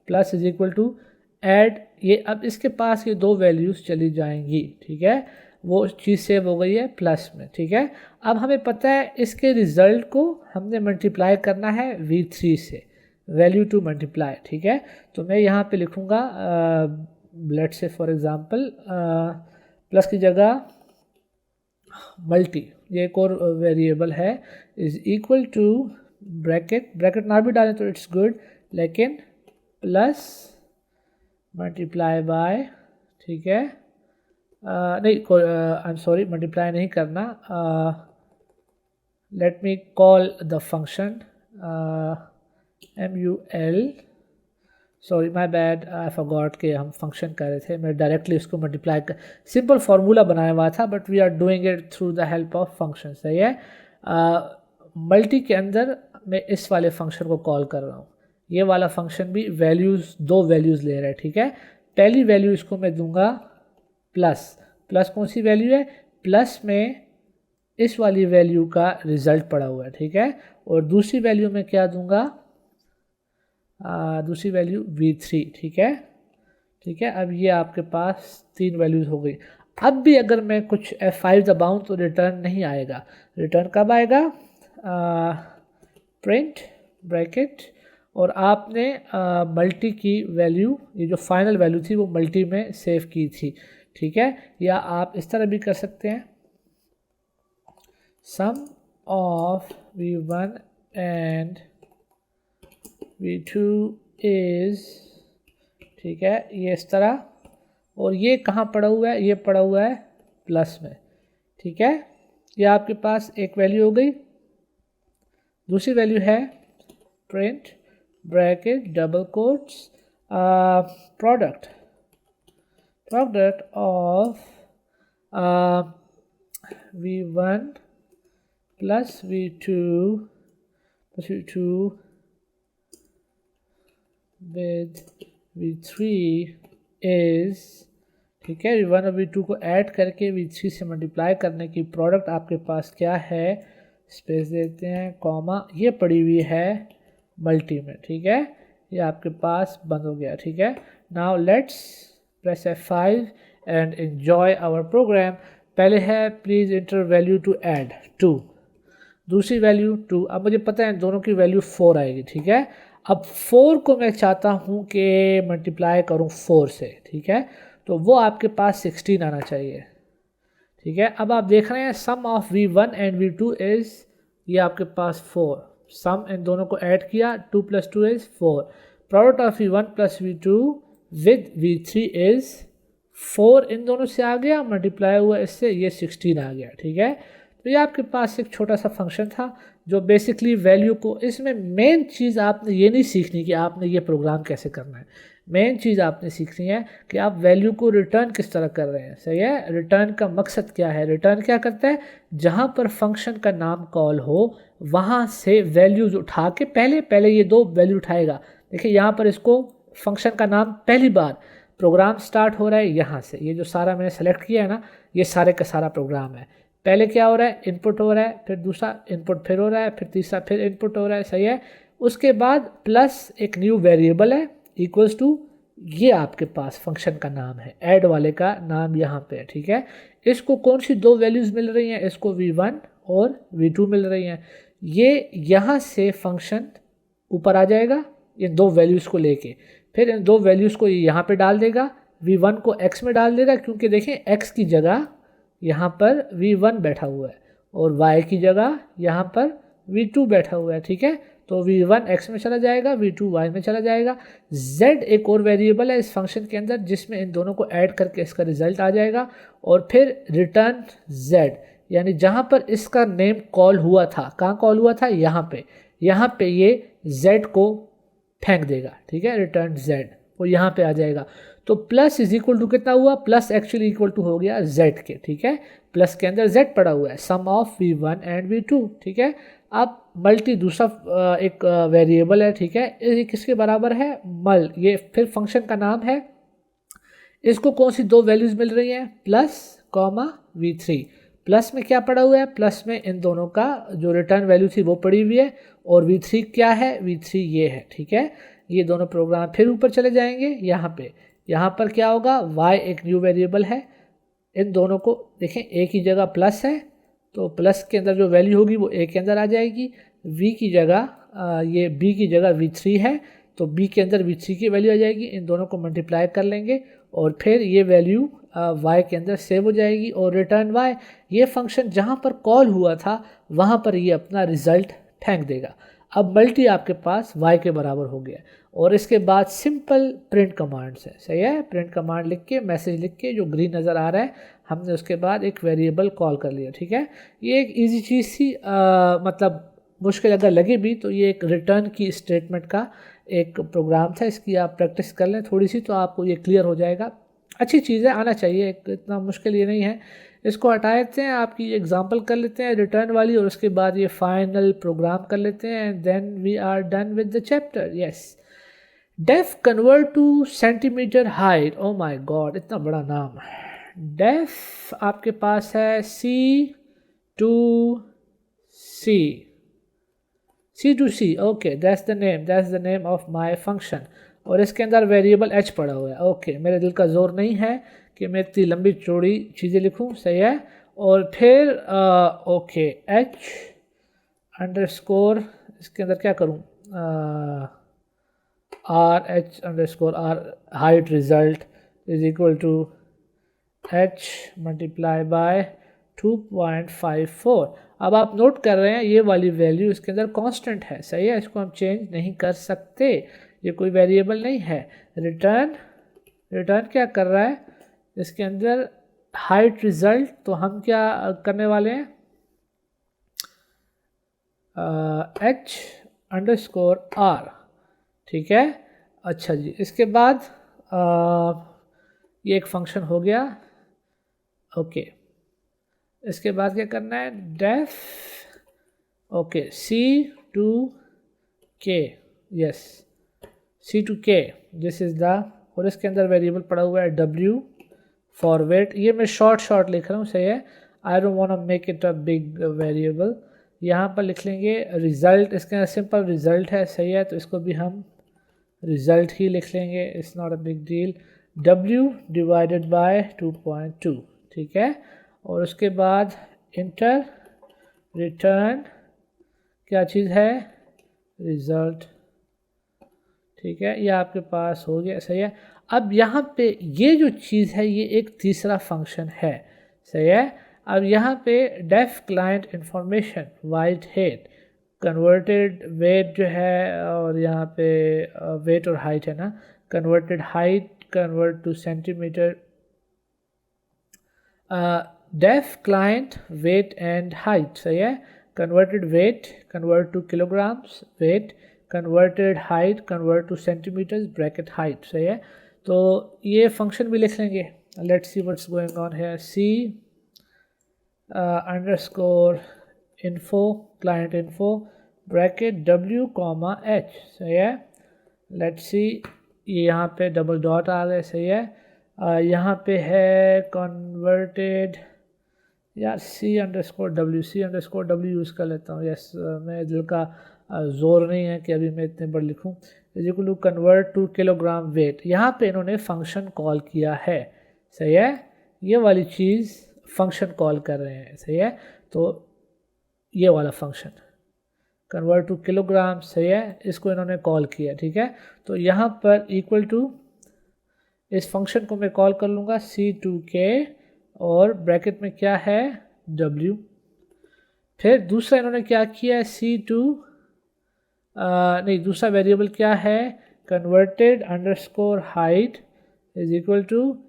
plus is equal to add, ये अब इसके पास ये 2 वैल्यूज़ चली जाएंगी, ठीक है, वो चीज़ सेव हो गई है प्लस में, ठीक है। अब हमें पता है इसके रिज़ल्ट को हमने मल्टीप्लाई करना है v3 से, वैल्यू टू मल्टीप्लाई, ठीक है। तो मैं यहाँ पे लिखूँगा let's say for example plus की जगह मल्टी, ये एक और वेरिएबल है, इज़ इक्वल टू ब्रैकेट ना भी डालें तो इट्स गुड, लेकिन प्लस मल्टीप्लाई बाय, ठीक है, नहीं आई एम सॉरी, मल्टीप्लाई नहीं करना, let me call the function MUL, sorry my bad, I forgot के हम फंक्शन कर रहे थे, मैं डायरेक्टली इसको मल्टीप्लाई कर, सिंपल फार्मूला बनाया हुआ था, but we are doing it through the help of function, सही है। मल्टी के अंदर मैं इस वाले फंक्शन को कॉल कर रहा हूँ, ये वाला फंक्शन भी वैल्यूज़ 2 वैल्यूज़ ले रहा है, ठीक है। पहली वैल्यू इसको मैं दूंगा प्लस कौन सी वैल्यू है, प्लस में इस वाली वैल्यू का रिज़ल्ट पड़ा हुआ है, ठीक है, और दूसरी वैल्यू में क्या दूंगा, दूसरी वैल्यू v3, ठीक है, ठीक है। अब ये आपके पास 3 वैल्यूज़ हो गई। अब भी अगर मैं कुछ F5 दबाऊं तो रिटर्न नहीं आएगा। रिटर्न कब आएगा? प्रिंट ब्रैकेट, और आपने मल्टी की वैल्यू, ये जो फाइनल वैल्यू थी वो मल्टी में सेव की थी, ठीक है। या आप इस तरह भी कर सकते हैं, सम of v1 and v2 is, ठीक है, ये इस तरह। और ये कहाँ पड़ा हुआ है? ये पड़ा हुआ है प्लस में, ठीक है। ये आपके पास एक वैल्यू हो गई। दूसरी वैल्यू है print bracket double quotes product of v1 plus v2 with v3 is, ठीक है, v1 और v2 को ऐड करके v3 से मल्टीप्लाई करने की प्रोडक्ट आपके पास क्या है? स्पेस देते हैं, कॉमा, ये पड़ी हुई है मल्टी में, ठीक है। ये आपके पास बंद हो गया, ठीक है। Now let's press F5 and enjoy our program. पहले है please enter value to add 2, दूसरी वैल्यू 2। अब मुझे पता है दोनों की वैल्यू 4 आएगी, ठीक है। अब 4 को मैं चाहता हूँ कि मल्टीप्लाई करूँ 4 से, ठीक है, तो वो आपके पास 16 आना चाहिए, ठीक है। अब आप देख रहे हैं सम of v1 and v2 is, ये आपके पास 4, सम इन दोनों को ऐड किया, 2 + 2 is 4, product of v1 + v2 with v3 is 4, इन दोनों से आ गया, मल्टीप्लाई हुआ इससे, ये 16 आ गया, ठीक है। तो ये आपके पास एक छोटा सा फंक्शन था जो बेसिकली वैल्यू को, इसमें मेन चीज़ आपने ये नहीं सीखनी कि आपने ये प्रोग्राम कैसे करना है, मेन चीज़ आपने सीखनी है कि आप वैल्यू को रिटर्न किस तरह कर रहे हैं, सही है। रिटर्न का मकसद क्या है? रिटर्न क्या करता है? जहाँ पर फंक्शन का नाम कॉल हो वहाँ से वैल्यूज़ उठा के, पहले ये 2 वैल्यू उठाएगा। देखिए यहाँ पर इसको फंक्शन का नाम पहली बार प्रोग्राम स्टार्ट हो रहा है यहाँ से, ये जो सारा मैंने सेलेक्ट किया है ना, ये सारे का सारा प्रोग्राम है। पहले क्या हो रहा है? इनपुट हो रहा है, फिर दूसरा इनपुट फिर हो रहा है, फिर तीसरा फिर इनपुट हो रहा है, सही है। उसके बाद प्लस एक न्यू वेरिएबल है इक्वल्स टू, ये आपके पास फंक्शन का नाम है, ऐड वाले का नाम यहाँ पे है, ठीक है। इसको कौन सी 2 वैल्यूज़ मिल रही हैं? इसको v1 और v2 मिल रही हैं। ये यहाँ से फंक्शन ऊपर आ जाएगा इन 2 वैल्यूज़ को लेके, फिर इन 2 वैल्यूज़ को यहाँ पे डाल देगा, v1 को x में डाल देगा, क्योंकि देखें x की जगह यहाँ पर v1 बैठा हुआ है और y की जगह यहाँ पर v2 बैठा हुआ है, ठीक है। तो v1 x में चला जाएगा, v2 y में चला जाएगा। z एक और वेरिएबल है इस फंक्शन के अंदर जिसमें इन दोनों को ऐड करके इसका रिजल्ट आ जाएगा। और फिर रिटर्न z, यानी जहाँ पर इसका नेम कॉल हुआ था, कहाँ कॉल हुआ था? यहाँ पे ये z को फेंक देगा, ठीक है, रिटर्न z, वो यहाँ पे आ जाएगा। तो प्लस इज इक्वल टू कितना हुआ? प्लस एक्चुअली इक्वल टू हो गया z के, ठीक है। प्लस के अंदर z पड़ा हुआ है, सम ऑफ v1 एंड v2, ठीक है। अब मल्टी दूसरा एक वेरिएबल है, ठीक है, ये किसके बराबर है? मल, ये फिर फंक्शन का नाम है। इसको कौन सी 2 वैल्यूज़ मिल रही हैं? Plus comma v3। प्लस में क्या पड़ा हुआ है? प्लस में इन दोनों का जो रिटर्न वैल्यू थी वो पड़ी हुई है, और v3 क्या है? v3 ये है, ठीक है। ये दोनों प्रोग्राम फिर ऊपर चले जाएंगे। यहाँ पर क्या होगा? y एक न्यू वेरिएबल है, इन दोनों को देखें, a की जगह प्लस है तो प्लस के अंदर जो वैल्यू होगी वो a के अंदर आ जाएगी, v की जगह ये b की जगह v3 है तो b के अंदर v3 की वैल्यू आ जाएगी। इन दोनों को मल्टीप्लाई कर लेंगे और फिर ये वैल्यू y के अंदर सेव हो जाएगी, और रिटर्न y, ये फंक्शन जहाँ पर कॉल हुआ था वहाँ पर ये अपना रिज़ल्ट फेंक देगा। अब मल्टी आपके पास y के बराबर हो गया, और इसके बाद सिंपल प्रिंट कमांड्स है, सही है। प्रिंट कमांड लिख के, मैसेज लिख के, जो ग्रीन नज़र आ रहा है, हमने उसके बाद एक वेरिएबल कॉल कर लिया, ठीक है। ये एक इजी चीज़ सी, मतलब मुश्किल अगर लगे भी तो ये एक रिटर्न की स्टेटमेंट का एक प्रोग्राम था। इसकी आप प्रैक्टिस कर लें थोड़ी सी तो आपको ये क्लियर हो जाएगा। अच्छी चीज़ है, आना चाहिए, इतना मुश्किल ये नहीं है। इसको हटा देते हैं, आपकी एग्जांपल कर लेते हैं रिटर्न वाली, और उसके बाद ये फाइनल प्रोग्राम कर लेते हैं, and then we are done with the chapter. Yes, def convert to centimetre height. Oh my god, इतना बड़ा नाम। डेफ आपके पास है C to C, C2C, okay, that's the name of my function. और इसके अंदर वेरिएबल h पड़ा हुआ है। ओके, मेरे दिल का जोर नहीं है कि मैं इतनी लंबी चौड़ी चीज़ें लिखूं, सही है। और फिर ओके, h अंडरस्कोर, इसके अंदर क्या करूं, r height result is equal to h multiply by 2.54। अब आप नोट कर रहे हैं ये वाली वैल्यू इसके अंदर कांस्टेंट है, सही है, इसको हम चेंज नहीं कर सकते, ये कोई वेरिएबल नहीं है। रिटर्न क्या कर रहा है इसके अंदर, हाइट रिजल्ट, तो हम क्या करने वाले हैं, h अंडरस्कोर r, ठीक है। अच्छा जी, इसके बाद ये एक फंक्शन हो गया। ओके, इसके बाद क्या करना है, def, okay, C2K, yes, C2K, this is the, और इसके अंदर वेरिएबल पड़ा हुआ है W फॉर वेट। ये मैं शॉर्ट लिख रहा हूँ, सही है, I don't want to make it a big variable. यहाँ पर लिख लेंगे रिजल्ट, इसके अंदर सिंपल रिजल्ट है, सही है, तो इसको भी हम रिजल्ट ही लिख लेंगे, it's not a big deal. W divided by 2.2, ठीक है। और उसके बाद इंटर, रिटर्न क्या चीज़ है, रिजल्ट, ठीक है, ये आपके पास हो गया, सही है। अब यहाँ पे ये जो चीज़ है ये एक तीसरा फंक्शन है, सही है। अब यहाँ पे def client information weight head converted weight जो है, और यहाँ पे वेट और हाइट है ना, converted height convert to centimetre, def client weight and height, सही है, converted weight convert to kilograms, weight converted height convert to centimetres, bracket height, सही है। तो ये फंक्शन भी लिख लेंगे, let's see what's going on here, C underscore info, client info, bracket W comma H, सही है। लेट्स सी, ये यहाँ पे डबल डॉट आ गए, सही है। यहाँ पे है कन्वर्टेड, यार C_W यूज़ कर लेता हूँ, यस, मैं दिल का ज़ोर नहीं है कि अभी मैं इतने बड़े लिखूँ। Is equal to convert to kilogram weight, यहाँ पे इन्होंने फंक्शन कॉल किया है, सही है, ये वाली चीज़ फंक्शन कॉल कर रहे हैं, सही है। तो ये वाला फंक्शन कन्वर्ट टू किलोग्राम, सही है, इसको इन्होंने कॉल किया, ठीक है। तो यहाँ पर इक्वल टू, इस फंक्शन को मैं कॉल कर लूँगा C2K, और ब्रैकेट में क्या है, W। फिर दूसरा इन्होंने क्या किया है, नहीं, दूसरा वेरिएबल क्या है, converted underscore height is equal to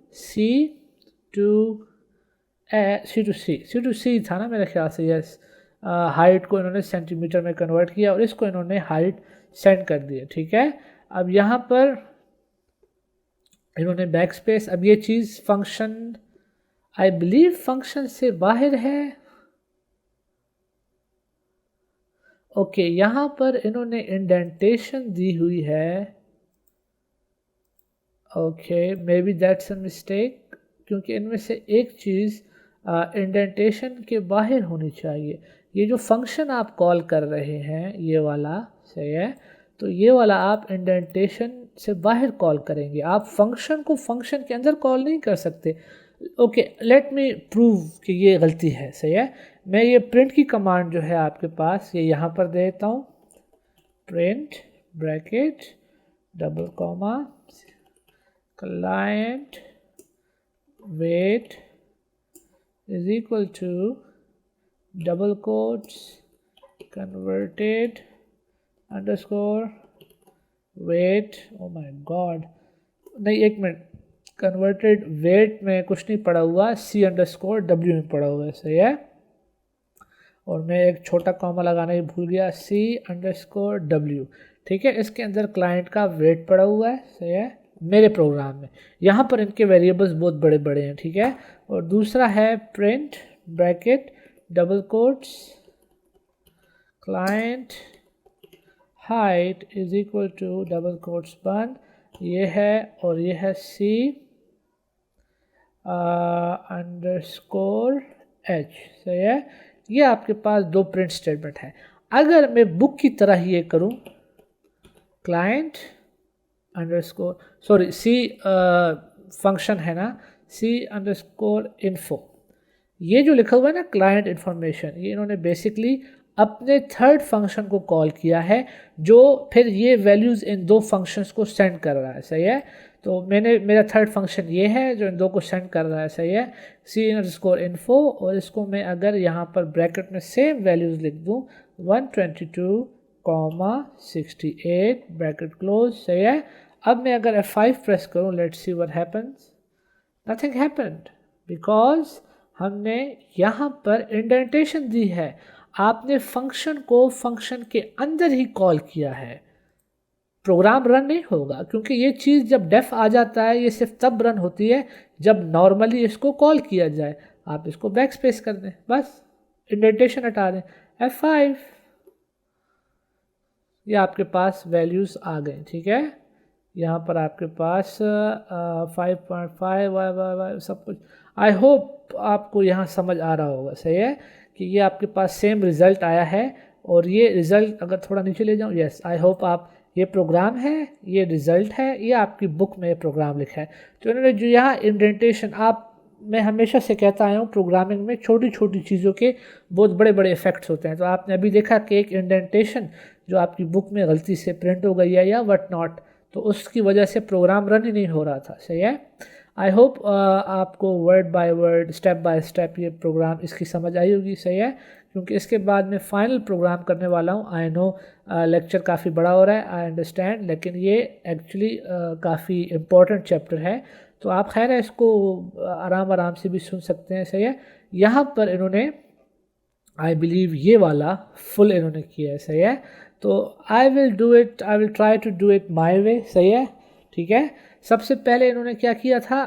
C2C था ना मेरे ख्याल से, यस। हाइट को इन्होंने सेंटीमीटर में कन्वर्ट किया और इसको इन्होंने हाइट सेंड कर दिया, ठीक है। अब यहाँ पर इन्होंने बैक स्पेस, अब ये चीज़ फंक्शन, आई बिलीव फंक्शन से बाहर है। ओके, यहाँ पर इन्होंने इंडेंटेशन दी हुई है, okay, may be that's a mistake, क्योंकि इनमें से एक चीज़ इंडेंटेशन के बाहर होनी चाहिए। ये जो फंक्शन आप कॉल कर रहे हैं ये वाला, सही है, तो ये वाला आप इंडेंटेशन से बाहर कॉल करेंगे, आप फंक्शन को फंक्शन के अंदर कॉल नहीं कर सकते। ओके, लेट मी प्रूव कि ये गलती है, सही है। मैं ये प्रिंट की कमांड जो है आपके पास, ये यहाँ पर दे देता हूँ, print bracket double comma client weight is equal to double quotes converted underscore weight, oh my god, नहीं, एक मिनट, कन्वर्टेड वेट में कुछ नहीं पड़ा हुआ, C_W में पड़ा हुआ है, सही है। और मैं एक छोटा कॉमा लगाना ही भूल गया, C_W, ठीक है। इसके अंदर क्लाइंट का वेट पड़ा हुआ है, सही है, मेरे प्रोग्राम में। यहाँ पर इनके वेरिएबल्स बहुत बड़े बड़े हैं, ठीक है। और दूसरा है print bracket double quotes client height is equal to double quotes बंद, ये है, और ये है C_H, सही है। ये आपके पास दो प्रिंट स्टेटमेंट है। अगर मैं बुक की तरह ही ये करूँ, client underscore sorry C function है ना, सी अंडरस्कोर इन्फो, ये जो लिखा हुआ है ना क्लाइंट इन्फॉर्मेशन, ये इन्होंने बेसिकली अपने थर्ड फंक्शन को कॉल किया है, जो फिर ये वैल्यूज़ इन दो फंक्शंस को सेंड कर रहा है। सही है, तो मेरा थर्ड फंक्शन ये है जो इन दो को सेंड कर रहा है। सही है, सी अंडरस्कोर इन्फो, और इसको मैं अगर यहाँ पर ब्रैकेट में सेम वैल्यूज़ लिख दूँ 122,68 ब्रैकेट क्लोज। सही है, अब मैं अगर F5 प्रेस करूँ, let's see what happens, nothing happened because हमने यहाँ पर इंडेंटेशन दी है। आपने फंक्शन को फंक्शन के अंदर ही कॉल किया है, प्रोग्राम रन नहीं होगा, क्योंकि ये चीज़ जब डेफ आ जाता है ये सिर्फ तब रन होती है जब नॉर्मली इसको कॉल किया जाए। आप इसको बैक स्पेस कर दें, बस इंडेंटेशन हटा दें, F5, ये आपके पास वैल्यूज़ आ गए। ठीक है, यहाँ पर आपके पास 5.5 वाई वाई वाई सब कुछ। आई होप आपको यहाँ समझ आ रहा होगा। सही है कि ये आपके पास सेम रिज़ल्ट आया है, और ये रिज़ल्ट अगर थोड़ा नीचे ले जाऊँ, यस आई होप आप, ये प्रोग्राम है, ये रिज़ल्ट है, ये आपकी बुक में प्रोग्राम लिखा है। तो इन्होंने जो यहाँ इंडेंटेशन, आप, मैं हमेशा से कहता आया हूँ प्रोग्रामिंग में छोटी छोटी चीज़ों के बहुत बड़े बड़े इफ़ेक्ट्स होते हैं। तो आपने अभी देखा कि एक इंडेंटेशन जो आपकी बुक में गलती से प्रिंट हो गई है या वट नॉट, तो उसकी वजह से प्रोग्राम रन ही नहीं हो रहा था। सही है, आई होप आपको word by word step by step ये प्रोग्राम इसकी समझ आई होगी। सही है, क्योंकि इसके बाद मैं फाइनल प्रोग्राम करने वाला हूँ। आई नो लेक्चर काफ़ी बड़ा हो रहा है, आई अंडरस्टैंड, लेकिन ये एक्चुअली काफ़ी इम्पोर्टेंट चैप्टर है, तो आप खैर है इसको आराम आराम से भी सुन सकते हैं। सही है, यहाँ पर इन्होंने आई बिलीव ये वाला फुल इन्होंने किया है। सही है, तो I will do it, I will try to do it my way. सही है, ठीक है, सबसे पहले इन्होंने क्या किया था,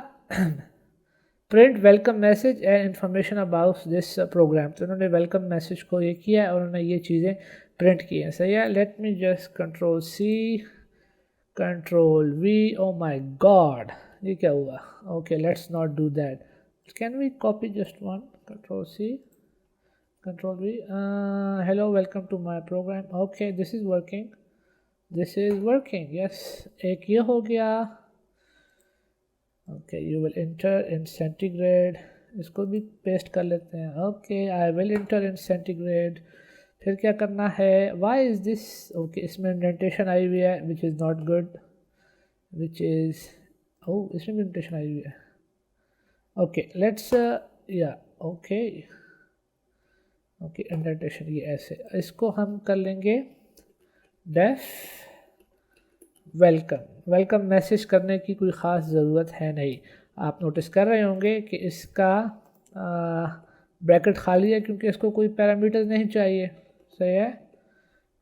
print welcome message and information about this program, तो इन्होंने वेलकम मैसेज को ये किया है और उन्होंने ये चीज़ें प्रिंट की हैं। सही है, let me just control C control V, oh my god ये क्या हुआ, okay let's not do that, can we copy just one, control C control V, hello welcome to my program, okay this is working, yes, एक ये हो गया, okay you will enter in centigrade, इसको भी paste कर लेते हैं, okay I will enter in centigrade, फिर क्या करना है, why is this, okay इसमें इंडेंटेशन आई हुई है which is not good, which is, oh इसमें भी इंडेंटेशन आई हुई है, okay let's yeah okay okay indentation, ये ऐसे, इसको हम कर लेंगे डेफ वेलकम मैसेज करने की कोई ख़ास ज़रूरत है नहीं। आप नोटिस कर रहे होंगे कि इसका ब्रैकेट खाली है क्योंकि इसको कोई पैरामीटर नहीं चाहिए। सही है,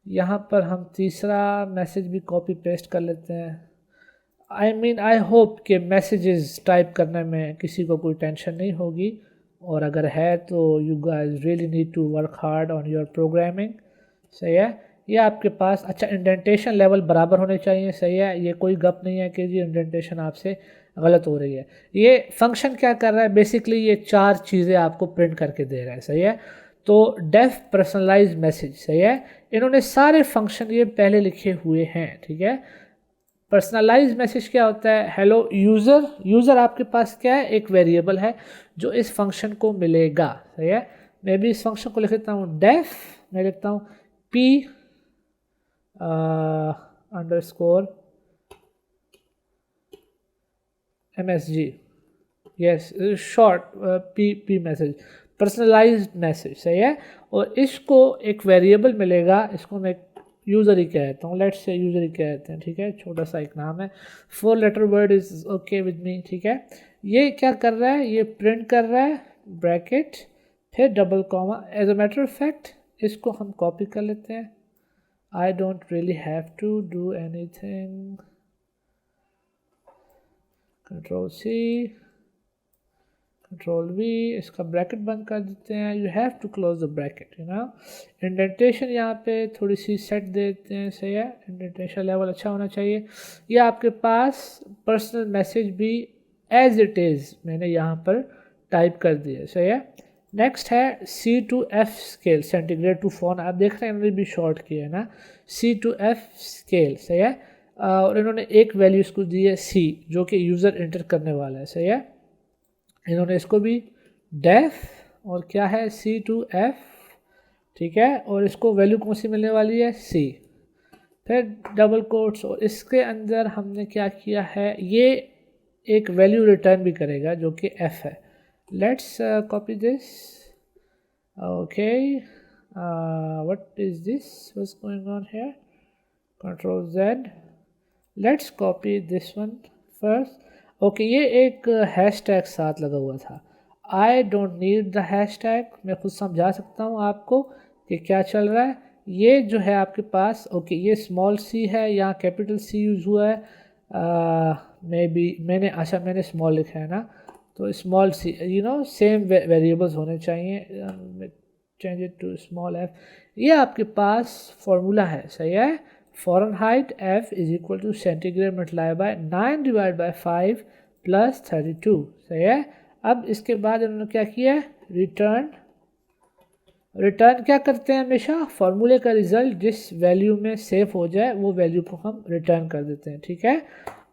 यहाँ पर हम तीसरा मैसेज भी कॉपी पेस्ट कर लेते हैं। आई होप कि मैसेजेस टाइप करने में किसी को कोई टेंशन नहीं होगी, और अगर है तो you guys really need to work hard on your programming. सही है, ये आपके पास अच्छा इंडेंटेशन लेवल बराबर होने चाहिए। सही है, ये कोई गप नहीं है कि जी इंडेंटेशन आपसे गलत हो रही है। ये फंक्शन क्या कर रहा है, बेसिकली ये चार चीज़ें आपको प्रिंट करके दे रहा है। सही है, तो डेफ पर्सनलाइज मैसेज। सही है, इन्होंने सारे फंक्शन ये पहले लिखे हुए हैं। ठीक है, पर्सनलाइज मैसेज क्या होता है, हेलो यूज़र आपके पास क्या है, एक वेरिएबल है जो इस फंक्शन को मिलेगा। सही है, मैं भी इस फंक्शन को लिख देता हूँ डेफ, मैं लिखता हूँ P underscore MSG, yes short P message, personalised message. सही है, और इसको एक वेरिएबल मिलेगा, इसको मैं यूज़र ही कहता हूँ, लेट्स से यूज़र ही कहते हैं। ठीक है, छोटा सा एक नाम है, 4 letter word is okay with me. ठीक है, ये क्या कर रहा है, ये प्रिंट कर रहा है ब्रैकेट फिर double comma. As a matter of fact इसको हम कॉपी कर लेते हैं, I don't really have to do anything, control C control V, इसका ब्रैकेट बंद कर देते हैं। You have to close the bracket, you know. Indentation यहाँ पे थोड़ी सी सेट देते हैं। सही है, इंडेंटेशन लेवल अच्छा होना चाहिए। ये आपके पास पर्सनल मैसेज भी एज इट इज़ मैंने यहाँ पर टाइप कर दिया। सही है, नेक्स्ट है C2F scale, centigrade to phone, आप देख रहे हैं इन्होंने भी शॉर्ट किया है ना, C2F स्केल, सही है। और इन्होंने एक वैल्यू इसको दी है C, जो कि यूज़र इंटर करने वाला है, सही है। इन्होंने इसको भी डेफ और क्या है C2F, ठीक है, और इसको वैल्यू कौन सी मिलने वाली है C, फिर डबल कोट्स, और इसके अंदर हमने क्या किया है, ये एक वैल्यू रिटर्न भी करेगा जो कि F है। Let's copy this, okay, what is this, what's going on here, control Z, let's copy this one first. Okay, ये एक हैश टैग साथ लगा हुआ था, I don't need the hash tag, मैं खुद समझा सकता हूँ आपको कि क्या चल रहा है। ये जो है आपके पास, ओके, ये स्मॉल सी है, यहाँ कैपिटल सी यूज़ हुआ है, मे बी मैंने, अच्छा मैंने स्मॉल लिखा है ना, तो small C, you know same variables होने चाहिए, change it to small F. ये आपके पास फॉर्मूला है, सही है, Fahrenheit F is equal to centigrade multiply by 9 divide by 5 plus 32, सही है। अब इसके बाद इन्होंने क्या किया है, रिटर्न क्या करते हैं हमेशा, फार्मूले का रिजल्ट जिस वैल्यू में सेव हो जाए वो वैल्यू को हम रिटर्न कर देते हैं, ठीक है।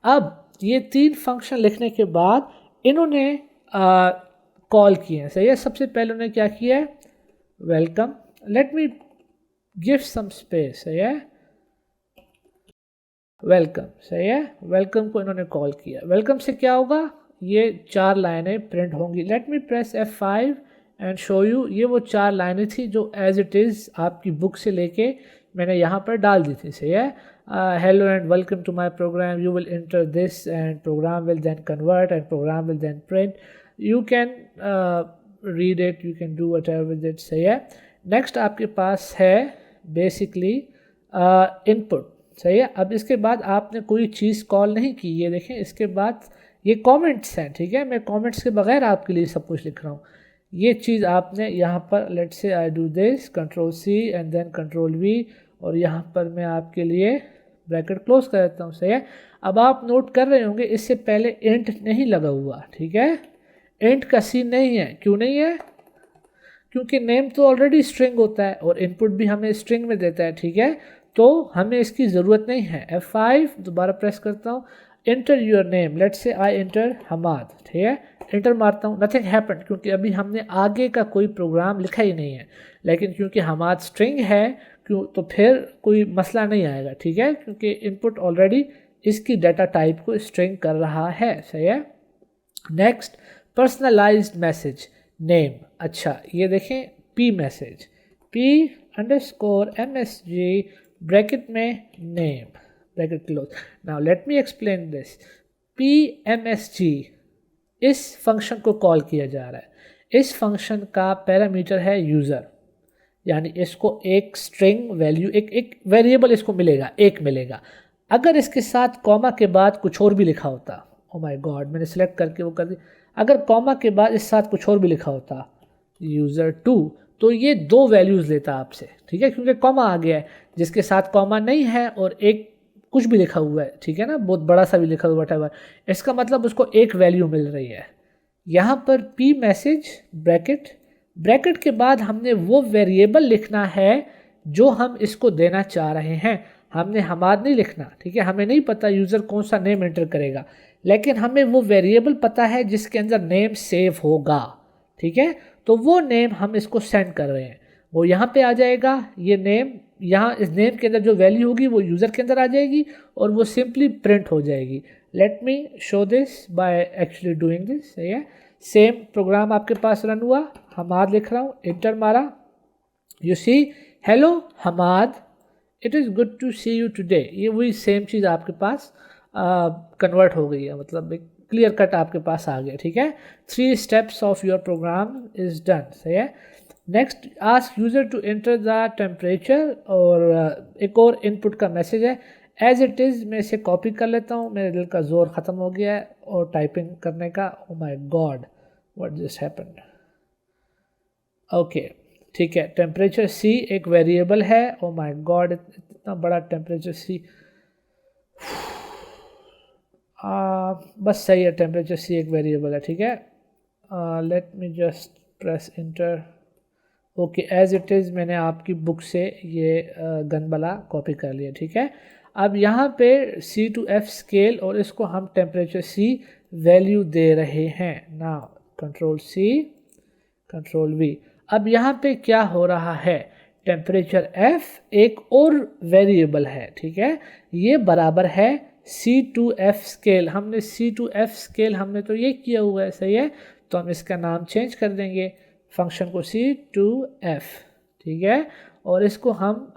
अब ये 3 फंक्शन लिखने के बाद इन्होंने कॉल किए हैं, सही है। सबसे पहले उन्होंने क्या किया है, welcome, let me give some space, सही है, वेलकम, सही है, वेलकम को इन्होंने कॉल किया। वेलकम से क्या होगा, ये 4 लाइनें प्रिंट होंगी। Let me press F5 and show you, ये वो 4 लाइनें थी जो एज इट इज़ आपकी बुक से लेके मैंने यहाँ पर डाल दी थी, सही है। Hello and welcome to my program, you will enter this and program will then convert and program will then print, you can read it, you can do whatever with it, सही है। नेक्स्ट आपके पास है basically input, सही है। अब इसके बाद आपने कोई चीज़ कॉल नहीं की, ये देखें, इसके बाद ये कमेंट्स हैं, ठीक है, मैं कमेंट्स के बगैर आपके लिए सब कुछ लिख रहा हूँ। ये चीज़ आपने यहाँ पर, let's say I do this, control C and then control V, और यहाँ पर मैं आपके लिए ब्रैकेट क्लोज कर देता हूँ, सही है। अब आप नोट कर रहे होंगे इससे पहले इंट नहीं लगा हुआ, ठीक है, इंट का सीन नहीं है। क्यों नहीं है, क्योंकि नेम तो ऑलरेडी स्ट्रिंग होता है और इनपुट भी हमें स्ट्रिंग में देता है, ठीक है, तो हमें इसकी ज़रूरत नहीं है। F5 दोबारा प्रेस करता हूँ, enter your name, let's say I enter Hammad, ठीक है, एंटर मारता हूँ, नथिंग हैपन, क्योंकि अभी हमने आगे का कोई प्रोग्राम लिखा ही नहीं है। लेकिन क्योंकि हमाद स्ट्रिंग है, क्यों, तो फिर कोई मसला नहीं आएगा, ठीक है, क्योंकि इनपुट ऑलरेडी इसकी डाटा टाइप को स्ट्रिंग कर रहा है, सही है। नेक्स्ट, पर्सनलाइज्ड मैसेज नेम, अच्छा ये देखें, P मैसेज, P_MSG ब्रैकेट में name, bracket close. Now let me explain this, PMSG इस फंक्शन को कॉल किया जा रहा है। इस फंक्शन का पैरामीटर है यूज़र, यानी इसको एक स्ट्रिंग वैल्यू, एक वेरिएबल इसको मिलेगा, एक मिलेगा। अगर इसके साथ कॉमा के बाद कुछ और भी लिखा होता, ओ माय गॉड, मैंने सेलेक्ट करके वो कर दी, अगर कॉमा के बाद इस साथ कुछ और भी लिखा होता, user2, तो ये 2 वैल्यूज़ लेता आपसे, ठीक है, क्योंकि कॉमा आ गया है। जिसके साथ कॉमा नहीं है और एक कुछ भी लिखा हुआ है, ठीक है ना, बहुत बड़ा सा भी लिखा हुआ है, इसका मतलब उसको एक वैल्यू मिल रही है। यहाँ पर P मैसेज ब्रैकेट के बाद हमने वो वेरिएबल लिखना है जो हम इसको देना चाह रहे हैं। हमने हमाद नहीं लिखना, ठीक है, हमें नहीं पता यूज़र कौन सा नेम एंटर करेगा, लेकिन हमें वो वेरिएबल पता है जिसके अंदर नेम सेव होगा, ठीक है, तो वो नेम हम इसको सेंड कर रहे हैं, वो यहाँ पे आ जाएगा। ये नेम, यहाँ इस नेम के अंदर जो वैल्यू होगी वो यूज़र के अंदर आ जाएगी और वो सिंपली प्रिंट हो जाएगी। Let me show this by actually doing this, सही है। सेम प्रोग्राम आपके पास रन हुआ, हमाद लिख रहा हूँ, एंटर मारा, you see hello Hamad, it is good to see you today, ये वही सेम चीज़ आपके पास कन्वर्ट हो गई है, मतलब एक क्लियर कट आपके पास आ गया, ठीक है। 3 steps of your program is done, सही है। Next, ask user to enter the temperature, और एक और इनपुट का मैसेज है, एज इट इज़ मैं इसे कॉपी कर लेता हूँ, मेरे दिल का जोर ख़त्म हो गया है और टाइपिंग करने का, ओ my God what just happened, okay, ठीक है। टेम्परेचर C एक वेरिएबल है, ओ माय गॉड इतना बड़ा टेम्परेचर C, बस सही है, टेम्परेचर C एक वेरिएबल है, ठीक है। Let me just press enter. Okay, as it is मैंने आपकी बुक से ये गन वाला कॉपी कर लिया, ठीक है। अब यहाँ पे C2F स्केल और इसको हम टेम्परेचर C वैल्यू दे रहे हैं ना, कंट्रोल C कंट्रोल V। अब यहाँ पे क्या हो रहा है, टेम्परेचर F एक और वेरिएबल है, ठीक है, ये बराबर है C2F स्केल। हमने C2F स्केल हमने तो ये किया हुआ है, सही है, तो हम इसका नाम चेंज कर देंगे फंक्शन को C2F, ठीक है, और इसको हम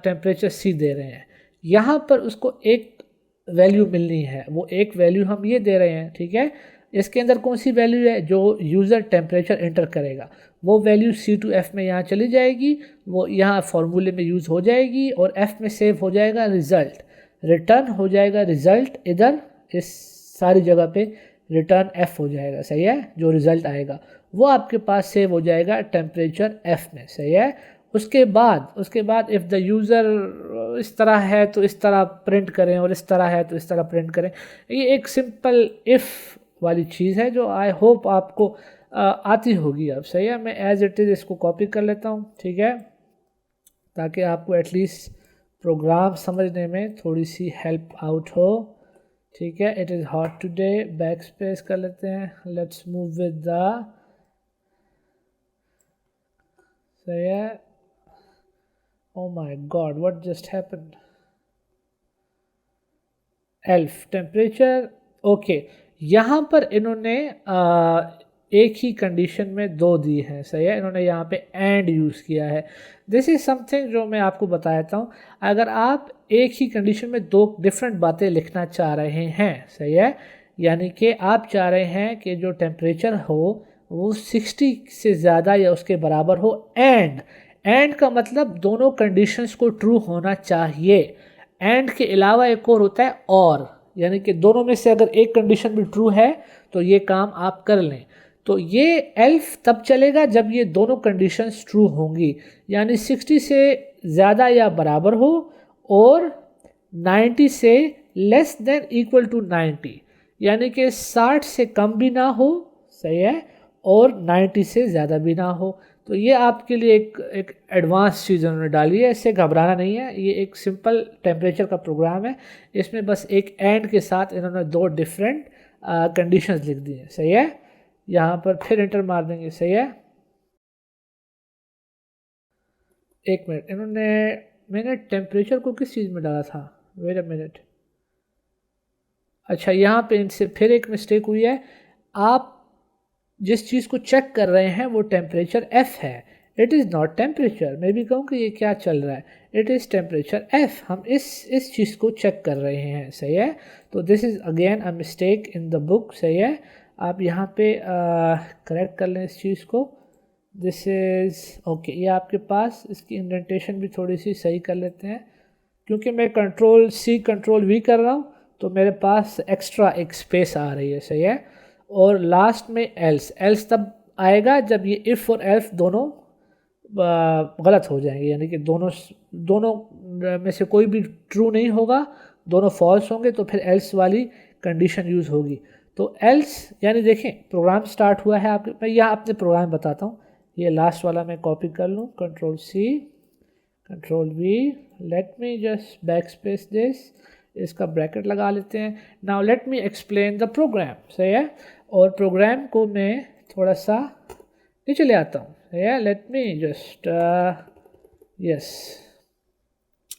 टेम्परेचर C दे रहे हैं। यहाँ पर उसको एक वैल्यू मिलनी है, वो एक वैल्यू हम ये दे रहे हैं, ठीक है। इसके अंदर कौन सी वैल्यू है, जो यूज़र टेम्परेचर एंटर करेगा वो वैल्यू C2F में यहाँ चली जाएगी, वो यहाँ फॉर्मूले में यूज़ हो जाएगी और F में सेव हो जाएगा रिज़ल्ट, रिटर्न हो जाएगा रिज़ल्ट इधर इस सारी जगह पे रिटर्न F हो जाएगा, सही है, जो रिज़ल्ट आएगा वो आपके पास सेव हो जाएगा टेम्परेचर F में, सही है। उसके बाद इफ़ द यूज़र इस तरह है तो इस तरह प्रिंट करें और इस तरह है तो इस तरह प्रिंट करें। ये एक सिंपल इफ़ वाली चीज़ है जो आई होप आपको आती होगी अब, सही है। मैं एज इट इज़ इसको कॉपी कर लेता हूँ, ठीक है, ताकि आपको एटलीस्ट प्रोग्राम समझने में थोड़ी सी हेल्प आउट हो, ठीक है। It is hot today, back space कर लेते हैं, लेट्स मूव विद द, सही है। Oh my God, what just happened? Elf temperature, okay, यहाँ पर इन्होंने एक ही कंडीशन में दो दी हैं, सही है, इन्होंने यहाँ पे एंड यूज़ किया है। दिस इज़ समथिंग जो मैं आपको बताता हूँ, अगर आप एक ही कंडीशन में दो डिफरेंट बातें लिखना चाह रहे हैं, सही है, यानी कि आप चाह रहे हैं कि जो टेम्परेचर हो वो 60 से ज़्यादा या उसके बराबर हो, एंड का मतलब दोनों कंडीशंस को ट्रू होना चाहिए। एंड के अलावा एक और होता है और, यानी कि दोनों में से अगर एक कंडीशन भी ट्रू है तो ये काम आप कर लें। तो ये एल्फ तब चलेगा जब ये दोनों कंडीशंस ट्रू होंगी, यानी 60 से ज़्यादा या बराबर हो और 90 से लेस देन इक्वल टू 90, यानी कि 60 से कम भी ना हो, सही है, और 90 से ज़्यादा भी ना हो। तो ये आपके लिए एक एडवांस चीज़ उन्होंने डाली है, इससे घबराना नहीं है, ये एक सिंपल टेम्परेचर का प्रोग्राम है, इसमें बस एक एंड के साथ इन्होंने दो डिफरेंट कंडीशंस लिख दी हैं, सही है। यहाँ पर फिर इंटर मार देंगे, सही है। एक मिनट, मैंने टेम्परेचर को किस चीज़ में डाला था, वेट अ मिनट, अच्छा यहाँ पे इनसे फिर एक मिस्टेक हुई है। आप जिस चीज़ को चेक कर रहे हैं वो टेम्परेचर F है, इट इज़ नॉट टेम्परेचर। मैं भी कहूँ कि ये क्या चल रहा है, इट इज़ टेम्परेचर F, हम इस चीज़ को चेक कर रहे हैं, सही है। तो this is again a mistake in the book, सही है। आप यहाँ पे करेक्ट कर लें इस चीज़ को, दिस इज़ ओके। ये आपके पास इसकी इंडेंटेशन भी थोड़ी सी सही कर लेते हैं, क्योंकि मैं कंट्रोल C कंट्रोल V कर रहा हूँ तो मेरे पास एक्स्ट्रा एक स्पेस आ रही है, सही है। और लास्ट में एल्स तब आएगा जब ये इफ़ और एल्फ दोनों गलत हो जाएंगे, यानी कि दोनों में से कोई भी ट्रू नहीं होगा, दोनों फॉल्स होंगे, तो फिर एल्स वाली कंडीशन यूज़ होगी। तो एल्स यानी देखें प्रोग्राम स्टार्ट हुआ है आपके, मैं यहाँ अपने प्रोग्राम बताता हूँ। ये लास्ट वाला मैं कॉपी कर लूँ, control C control V, let me just backspace this, इसका ब्रैकेट लगा लेते हैं। Now let me explain the program, सही है, और प्रोग्राम को मैं थोड़ा सा नीचे ले आता हूँ, सही है। Let me just yes,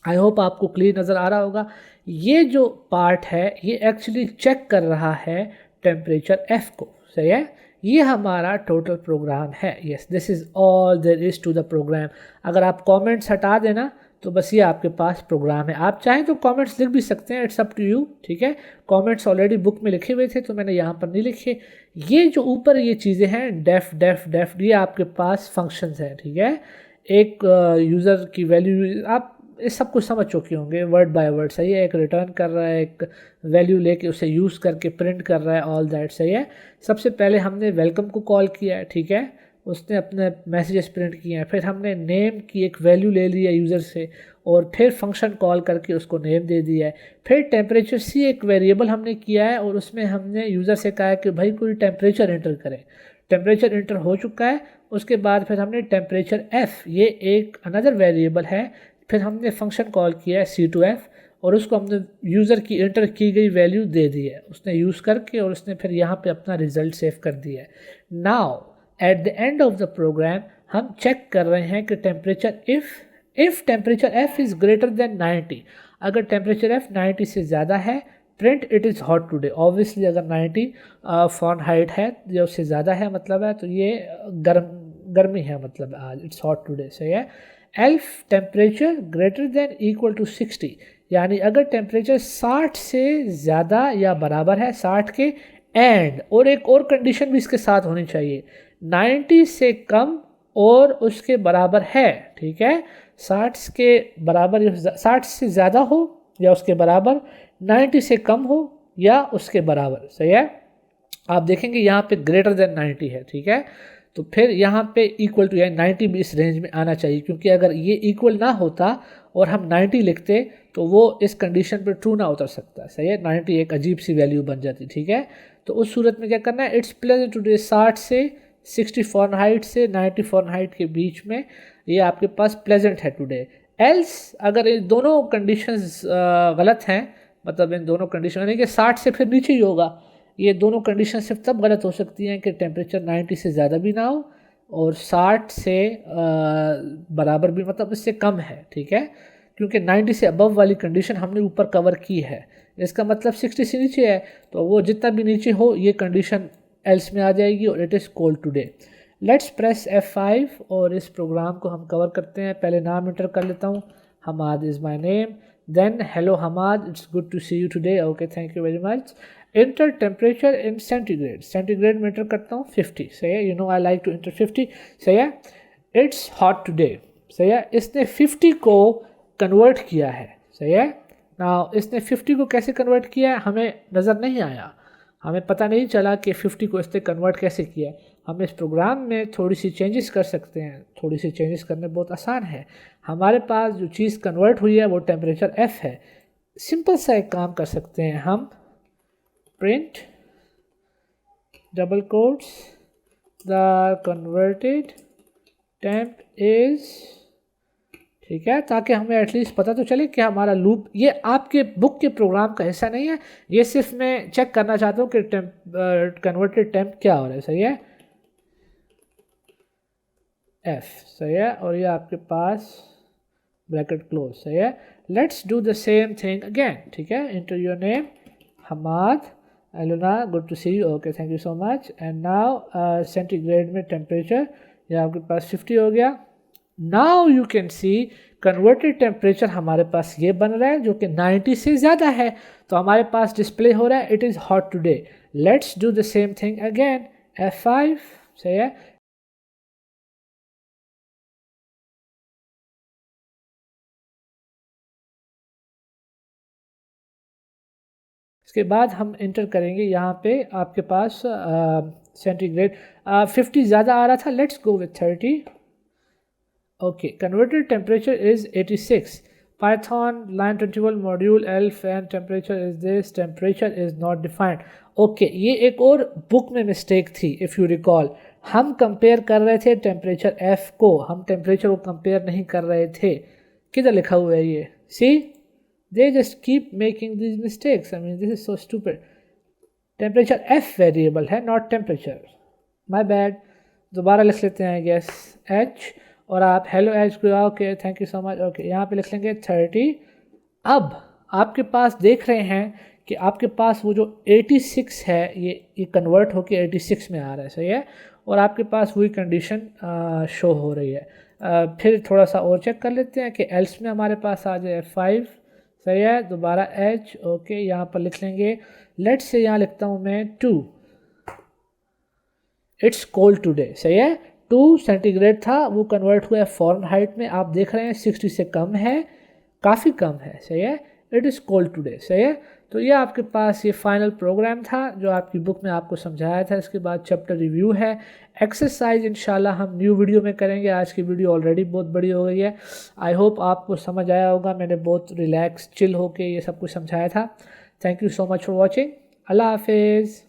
I hope आपको क्लियर नज़र आ रहा होगा। ये जो पार्ट है ये एक्चुअली चेक कर रहा है टेम्परेचर F को, सही है, ये हमारा टोटल प्रोग्राम है। Yes, this is all there is to the program. अगर आप कमेंट्स हटा देना तो बस ये आपके पास प्रोग्राम है। आप चाहें तो कमेंट्स लिख भी सकते हैं, इट्स अप टू यू, ठीक है। कमेंट्स ऑलरेडी बुक में लिखे हुए थे तो मैंने यहाँ पर नहीं लिखे। ये जो ऊपर ये चीज़ें हैं डेफ ये आपके पास फंक्शंस हैं, ठीक है। एक यूज़र की वैल्यू आप इस सब कुछ समझ चुके होंगे वर्ड बाय वर्ड, सही है। एक रिटर्न कर रहा है, एक वैल्यू लेके उसे यूज़ करके प्रिंट कर रहा है, ऑल दैट, सही है। सबसे पहले हमने वेलकम को कॉल किया है, ठीक है, उसने अपने मैसेजेस प्रिंट किए हैं। फिर हमने नेम की एक वैल्यू ले ली है यूज़र से और फिर फंक्शन कॉल करके उसको नेम दे दिया है। फिर टेम्परेचर C एक वेरिएबल हमने किया है और उसमें हमने यूज़र से कहा है कि भाई कोई टेम्परेचर एंटर करें। टेम्परेचर एंटर हो चुका है, उसके बाद फिर हमने टेम्परेचर F, ये एक अनदर वेरिएबल है, फिर हमने फंक्शन कॉल किया है C2F और उसको हमने यूज़र की इंटर की गई वैल्यू दे दी है उसने यूज़ करके, और उसने फिर यहाँ पे अपना रिज़ल्ट सेव कर दिया है। Now at the end of the program हम चेक कर रहे हैं कि temperature if temperature F is greater than 90, अगर टेम्परेचर F 90 से ज़्यादा है print it is hot today. Obviously अगर 90 फ़ारेनहाइट है या उससे ज़्यादा है मतलब है तो ये गर्मी है मतलब आज, इट्स हॉट टुडे। सही है। Elif temperature greater than equal to 60, यानी अगर टेम्परेचर 60 से ज़्यादा या बराबर है 60 के, एंड और एक और कंडीशन भी इसके साथ होनी चाहिए, 90 से कम और उसके बराबर है। ठीक है, 60 के बराबर, 60 से ज़्यादा हो या उसके बराबर, 90 से कम हो या उसके बराबर। सही है। आप देखेंगे यहाँ पे ग्रेटर देन 90 है। ठीक है, तो फिर यहाँ पे इक्वल टू, यानी 90 भी इस रेंज में आना चाहिए, क्योंकि अगर ये इक्वल ना होता और हम 90 लिखते तो वो इस कंडीशन पे ट्रू ना उतर सकता। सही है, 90 एक अजीब सी वैल्यू बन जाती। ठीक है, तो उस सूरत में क्या करना है, इट्स प्लेजेंट टुडे 60 से 60 फ़ारेनहाइट से 90 फ़ारेनहाइट के बीच में ये आपके पास प्लेजेंट है टुडे। एल्स अगर इन दोनों कंडीशंस गलत हैं, मतलब इन दोनों कंडीशन यानी कि 60 से फिर नीचे ही होगा, ये दोनों कंडीशन सिर्फ तब गलत हो सकती हैं कि टेम्परेचर 90 से ज़्यादा भी ना हो और 60 से बराबर भी, मतलब इससे कम है। ठीक है, क्योंकि 90 से अबव वाली कंडीशन हमने ऊपर कवर की है, इसका मतलब 60 से नीचे है, तो वो जितना भी नीचे हो ये कंडीशन एल्स में आ जाएगी और it is cold today. Let's press F5 और इस प्रोग्राम को हम कवर करते हैं। पहले नाम इंटर कर लेता हूँ, Hamad is my name, then hello Hamad, it's good to see you today, okay thank you very much. Enter temperature in centigrade, centigrade में इंटर करता हूँ 50। सही है, you know I like to enter 50। सही है, इट्स हॉट टुडे। सही है, इसने 50 को कन्वर्ट किया है। सही है, ना इसने 50 को कैसे कन्वर्ट किया है हमें नज़र नहीं आया, हमें पता नहीं चला कि 50 को इसने कन्वर्ट कैसे किया है। हम इस प्रोग्राम में थोड़ी सी चेंजेस कर सकते हैं, थोड़ी सी चेंजेस करने बहुत आसान है। हमारे पास जो चीज़ कन्वर्ट हुई है वो टेम्परेचर F है। सिंपल सा एक काम कर सकते हैं हम, print double quotes the converted temp is, ठीक है, ताकि हमें एटलीस्ट पता तो चले कि हमारा लूप, ये आपके बुक के प्रोग्राम का हिस्सा नहीं है, ये सिर्फ मैं चेक करना चाहता हूँ कि कन्वर्टेड टेम्प क्या हो रहा है। सही है, F। सही है, और ये आपके पास ब्रैकेट क्लोज। सही है, let's do the same thing again. ठीक है, enter your name Hamad, Alona, good to see you, okay thank you so much. And now centigrade में टेम्परेचर, ये आपके पास 50 हो गया। Now you can see converted temperature हमारे पास ये बन रहा है जो कि 90 से ज़्यादा है, तो हमारे पास डिस्प्ले हो रहा है it is hot today. Let's do the same thing again, F5। सही है, इसके बाद हम इंटर करेंगे यहाँ पे आपके पास सेंटीग्रेड 50 ज़्यादा आ रहा था, let's go with 30। Okay, converted temperature is 86, Python line 21 module elf and temperature is this, temperature is not defined। Okay, ये एक और बुक में मिस्टेक थी। इफ़ यू रिकॉल, हम कंपेयर कर रहे थे टेम्परेचर F को, हम टेम्परेचर को कंपेयर नहीं कर रहे थे। किधर लिखा हुआ है ये, सी, they just keep making these mistakes, I mean this is so stupid। Temperature F variable है, नॉट टेम्परेचर, माय बैड। दोबारा लिख लेते हैं गैस H, और आप हेलो H को, okay thank you so much, okay यहाँ पे लिख लेंगे 30। अब आपके पास देख रहे हैं कि आपके पास वो जो 86 है ये कन्वर्ट होके 86 में आ रहा है। सही है, और आपके पास वही कंडीशन शो हो रही है। फिर थोड़ा सा और चेक कर लेते हैं कि एल्स में हमारे पास आ जाए 5। सही है, दोबारा H, ओके यहाँ पर लिख लेंगे, लेट्स से यहाँ लिखता हूँ मैं 2, इट्स कोल्ड टुडे। सही है, 2 सेंटीग्रेड था, वो कन्वर्ट हुआ है फ़ारेनहाइट में, आप देख रहे हैं 60 से कम है, काफ़ी कम है। सही है, इट इज़ कोल्ड टुडे। सही है, तो ये आपके पास ये फाइनल प्रोग्राम था जो आपकी बुक में आपको समझाया था। इसके बाद चैप्टर रिव्यू है, एक्सरसाइज इंशाल्लाह हम न्यू वीडियो में करेंगे। आज की वीडियो ऑलरेडी बहुत बड़ी हो गई है, आई होप आपको समझ आया होगा। मैंने बहुत रिलैक्स चिल होके ये सब कुछ समझाया था। Thank you so much for watching, अल्लाह हाफिज़।